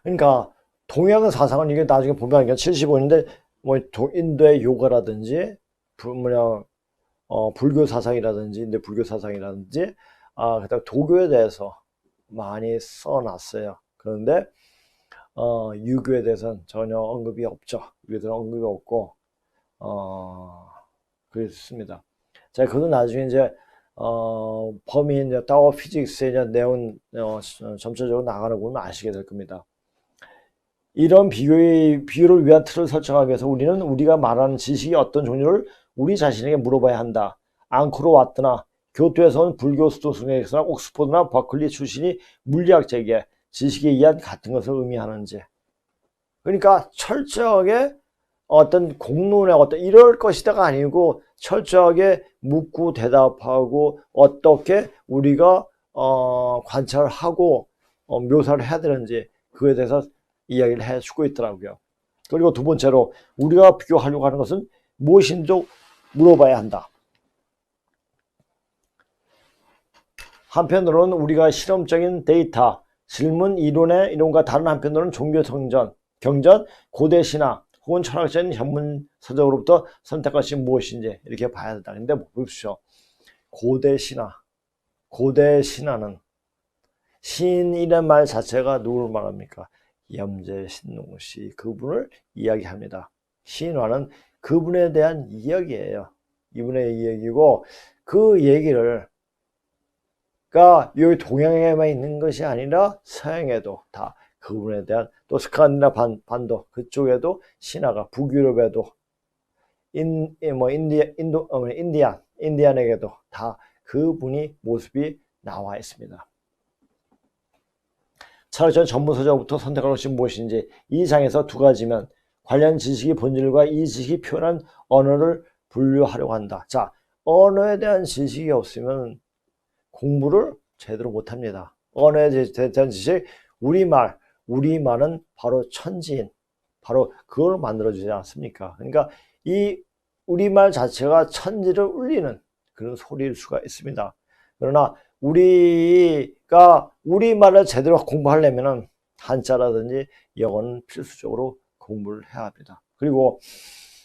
그러니까 동양사상은 이게 나중에 보면 75년대 뭐 인도의 요가라든지 불교 사상이라든지 인도 불교 사상이라든지 그다음 도교에 대해서 많이 써놨어요. 그런데 유교에 대해서는 전혀 언급이 없죠. 유교에 대해서는 언급이 없고 그렇습니다. 자, 그것도 나중에 이제 범위 이제 타워 피직스의 이제 내용 점차적으로 나가는 거 보면 아시게 될 겁니다. 이런 비유를 위한 틀을 설정하기 위해서 우리는 우리가 말하는 지식이 어떤 종류를 우리 자신에게 물어봐야 한다. 앙코르 와트나 교토에서 온 불교 수도승에서나 옥스퍼드나 버클리 출신이 물리학자에게 지식에 의한 같은 것을 의미하는지. 그러니까 철저하게 어떤 공론의 이럴 것이다가 아니고 철저하게 묻고 대답하고 어떻게 우리가 관찰하고 묘사를 해야 되는지 그에 대해서 이야기를 해주고 있더라고요. 그리고 두 번째로 우리가 비교하려고 하는 것은 무엇인지 물어봐야 한다. 한편으로는 우리가 실험적인 데이터, 질문, 이론과 다른 한편으로는 종교 경전, 고대 신화 혹은 철학적인 전문 서적으로부터 선택할 것이 무엇인지 이렇게 봐야 된다. 근데 보십시오. 고대 신화는 신이라는 말 자체가 누구를 말합니까? 염제신농씨 그분을 이야기합니다. 신화는 그분에 대한 이야기예요. 이분의 이야기고 그 얘기를 여기 동양에만 있는 것이 아니라 서양에도 다 그분에 대한 또 스칸디나 반도 그쪽에도 신화가 북유럽에도 인디안에게도 다 그분이 모습이 나와 있습니다. 철학적 전문서적부터 선택할 것이 무엇인지 이 장에서 두 가지면 관련 지식의 본질과 이 지식이 표현한 언어를 분류하려고 한다. 자, 언어에 대한 지식이 없으면 공부를 제대로 못합니다. 언어에 대한 지식, 우리말은 바로 천지인, 바로 그걸 만들어주지 않습니까? 그러니까 이 우리말 자체가 천지를 울리는 그런 소리일 수가 있습니다. 그러나 우리가 우리말을 제대로 공부하려면 한자라든지 영어는 필수적으로 공부를 해야 합니다. 그리고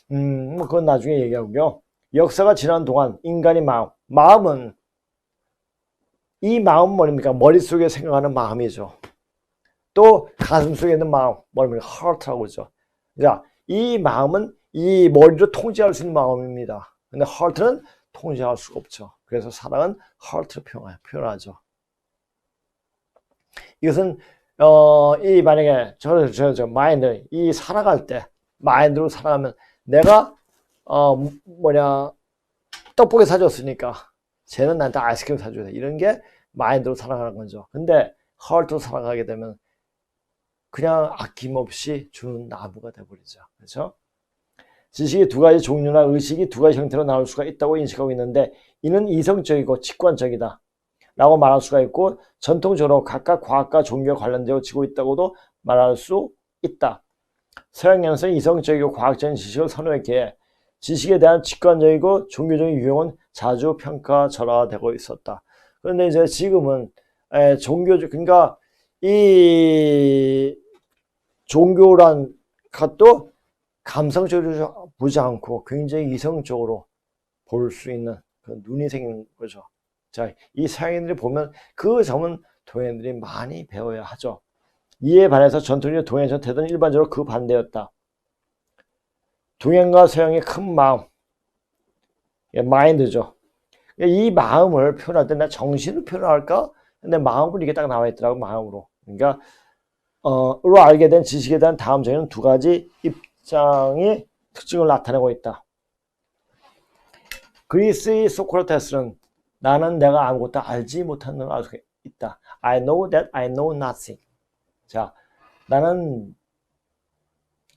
그건 나중에 얘기하고요. 역사가 지난 동안 인간의 마음은 이 마음은 뭐입니까? 머릿속에 생각하는 마음이죠. 또 가슴속에 있는 마음, 뭐입니까? heart라고 그러죠. 자, 이 마음은 이 머리로 통제할 수 있는 마음입니다. 근데 heart는 통제할 수가 없죠. 그래서 사랑은 heart로 표현하죠. 이것은 이 만약에 저 마인드 이 살아갈 때 마인드로 살아가면 내가 뭐냐, 떡볶이 사줬으니까 쟤는 나한테 아이스크림 사줘야 돼. 이런 게 마인드로 살아가는 거죠. 근데 하트로 살아가게 되면 그냥 아낌없이 주는 나무가 돼버리죠. 그렇죠? 지식이 두 가지 종류나 의식이 두 가지 형태로 나올 수가 있다고 인식하고 있는데 이는 이성적이고 직관적이다 라고 말할 수가 있고 전통적으로 각각 과학과 종교에 관련되어지고 있다고도 말할 수 있다. 서양 연구는 이성적이고 과학적인 지식을 선호했기에 지식에 대한 직관적이고 종교적인 유형은 자주 평가절하되고 있었다. 그런데 이제 지금은 종교적, 그러니까 이 종교란 것도 감성적으로 보지 않고 굉장히 이성적으로 볼 수 있는 그 눈이 생긴 거죠. 자, 이 서양인들이 보면 그 점은 동양인들이 많이 배워야 하죠. 이에 반해서 전통적 동양적 태도는 일반적으로 그 반대였다. 동양과 서양의 큰 마음, 마인드죠. 이 마음을 표현할 때 나 정신을 표현할까? 근데 마음으로 이게 딱 나와 있더라고, 마음으로. 그러니까 로 알게 된 지식에 대한 다음적인 두 가지 입장의 특징을 나타내고 있다. 그리스의 소크라테스는 나는 내가 아무것도 알지 못하는 걸 알 수 있다. I know that I know nothing. 자, 나는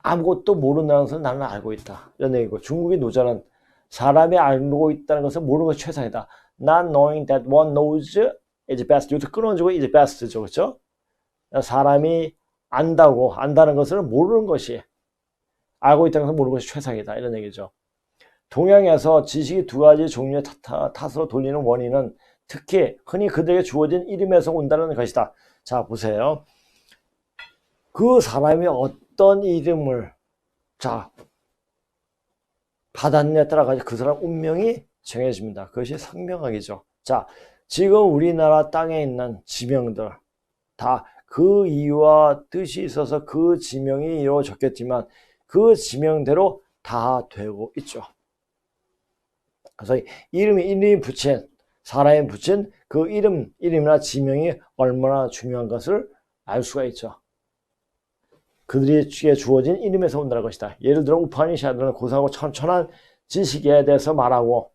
아무것도 모른다는 것을 나는 알고 있다. 이런 얘기고, 중국의 노자는 사람이 알고 있다는 것을 모르는 것이 최상이다. Not knowing that one knows is best. 여기서 끊어지고 is best죠. 그렇죠? 사람이 안다는 것을 모르는 것이, 알고 있다는 것을 모르는 것이 최상이다. 이런 얘기죠. 동양에서 지식이 두 가지 종류의 탓으로 돌리는 원인은 특히 흔히 그들에게 주어진 이름에서 온다는 것이다. 자, 보세요. 그 사람이 어떤 이름을 받았느냐에 따라 그 사람 운명이 정해집니다. 그것이 성명학이죠. 자, 지금 우리나라 땅에 있는 지명들 다 그 이유와 뜻이 있어서 그 지명이 이루어졌겠지만 그 지명대로 다 되고 있죠. 그래서 이름이 붙인, 사람이 붙인 그 이름이나 지명이 얼마나 중요한 것을 알 수가 있죠. 그들에게 주어진 이름에서 온다는 것이다. 예를 들어 우파니샤드는 고상하고 천한 지식에 대해서 말하고,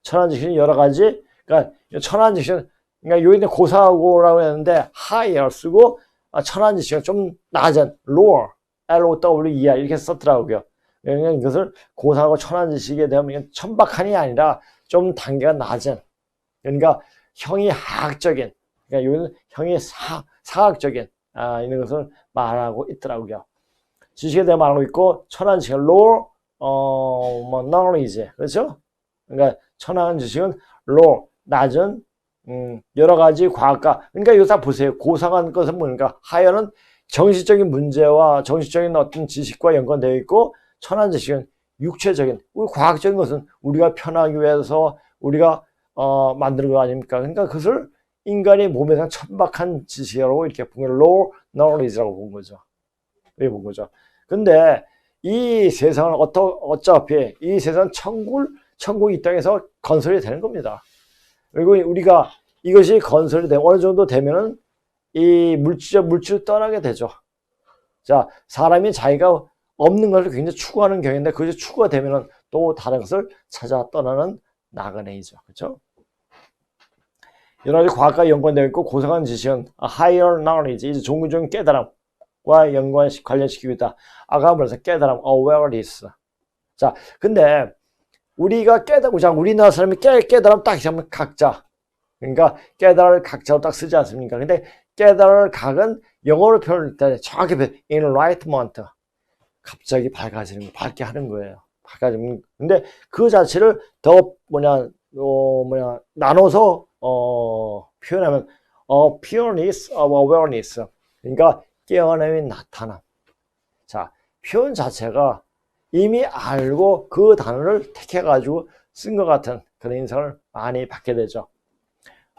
천한 지식은 여러 가지, 그러니까 천한 지식은, 그러니까 여기는 고상하고라고 했는데 higher 쓰고, 천한 지식은 좀 낮은 lower, L-O-W-E-R 이렇게 썼더라고요. 그러니까 이것을 고상하고 천한 지식에 대한 천박한이 아니라 좀 단계가 낮은, 그러니까 형이 하학적인, 그러니까 여기는 형이 사학적인 이런 것을 말하고 있더라고요. 지식에 대해 말하고 있고, 천한 지식은 low, knowledge, 그렇죠? 그러니까 천한 지식은 low, 낮은, 여러 가지 과학과, 그러니까 여기서 보세요. 고상한 것은 뭡니까? 하여는 정신적인 문제와 정신적인 어떤 지식과 연관되어 있고, 천한 지식은 육체적인, 우리 과학적인 것은 우리가 편하기 위해서 우리가 만드는 거 아닙니까? 그러니까 그것을 인간이 몸에서 천박한 지식이라고 이렇게 본 거예요. low knowledge라고 본 거죠. 이렇게 본 거죠. 근데 이 세상은 어차피 이 세상 천국 이 땅에서 건설이 되는 겁니다. 그리고 우리가 이것이 건설이 되면 어느 정도 되면은 이 물질을 떠나게 되죠. 자, 사람이 자기가 없는 것을 굉장히 추구하는 경우인데 그것이 추구가 되면은 또 다른 것을 찾아 떠나는 나그네이죠. 그렇죠? 여러 가지 과학과 연관되어 있고 고상한 지식은 higher knowledge, 이제 종교적인 깨달음과 관련시키고 있다. 아까 말해서 깨달음, awareness. 자, 근데 우리가 우리나라 사람이 깨달음 딱 하면 각자. 그러니까 깨달을 각자로 딱 쓰지 않습니까? 근데 깨달을 각은 영어로 표현할 때 정확히 enlightenment. 갑자기 밝게 하는 거예요. 밝아지는. 근데 그 자체를 더 나눠서 표현하면 pureness of awareness. 그러니까 깨어남이 나타남. 자, 표현 자체가 이미 알고 그 단어를 택해가지고 쓴 것 같은 그런 인상을 많이 받게 되죠.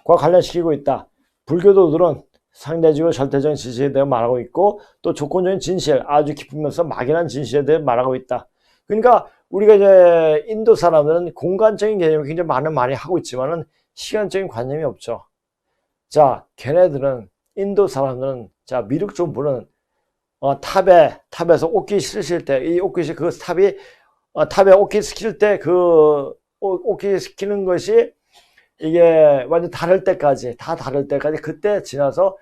과 관련시키고 있다. 불교도들은 상대적이고 절대적인 진실에 대해 말하고 있고 또 조건적인 진실, 아주 깊으면서 막연한 진실에 대해 말하고 있다. 그러니까 우리가 이제 인도 사람들은 공간적인 개념을 굉장히 많이 하고 있지만은 시간적인 관념이 없죠. 자, 걔네들은 인도 사람들은 자 미륵 좀 보는 탑에서 옷깃 실으실 때 이 옷깃이 그 탑이 탑에 오케이 시킬 때 오케이 시키는 것이 이게 완전 다 다를 때까지 그때 지나서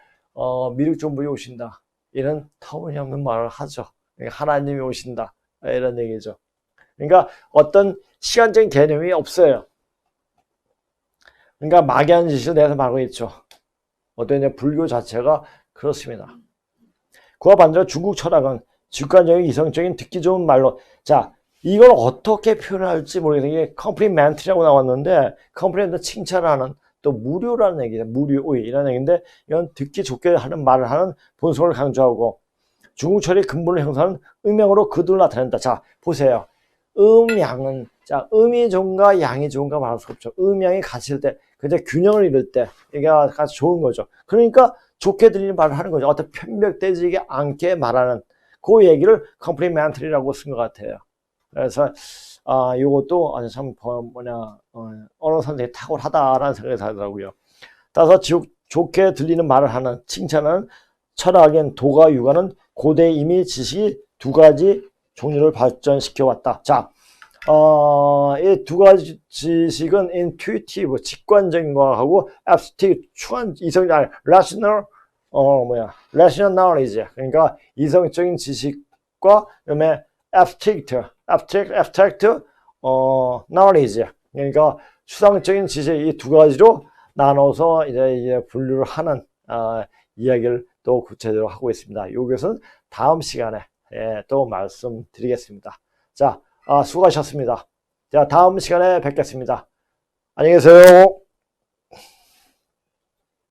미륵 존부이 오신다. 이런 터무니없는 말을 하죠. 그러니까 하나님이 오신다. 이런 얘기죠. 그러니까 어떤 시간적인 개념이 없어요. 그러니까 막연지식을 내서 말하고 있죠. 어떤 불교 자체가 그렇습니다. 그와 반대로 중국 철학은 직관적인 이성적인 듣기 좋은 말로, 자, 이걸 어떻게 표현할지 모르겠어요. 이게 컴플리멘트라고 나왔는데, 컴플리멘트 칭찬하는, 또 무료라는 얘기죠. 무료이라는 얘기인데, 이건 듣기 좋게 하는 말을 하는 본성을 강조하고, 중국 철의 근본을 형성하는 음양으로 그들을 나타낸다. 자, 보세요. 음양은, 자, 음이 좋은가 양이 좋은가 말할 수 없죠. 음양이 같을 때, 근데 균형을 이룰 때, 이게 아주 좋은 거죠. 그러니까 좋게 들리는 말을 하는 거죠. 어떤 편벽되지 않게 말하는 그 얘기를 컴플리멘터리라고 쓴 것 같아요. 그래서 요것도 아주 참 언어 선생이 탁월하다라는 생각이 들더라고요. 따라서 좋게 들리는 말을 하는 칭찬은 철학인 도가 육아는 고대 이미 지식이 두 가지 종류를 발전시켜 왔다. 자, 이 두 가지 지식은 intuitive, 직관적인 거하고 abstract, 추한 rational, rational knowledge. 그러니까 이성적인 지식과 그다음에 abstract knowledge. 그러니까 추상적인 지식 이 두 가지로 나눠서 이제 분류를 하는 이야기를 또 구체적으로 하고 있습니다. 이것은 다음 시간에 또 말씀드리겠습니다. 자, 수고하셨습니다. 자, 다음 시간에 뵙겠습니다. 안녕히 계세요.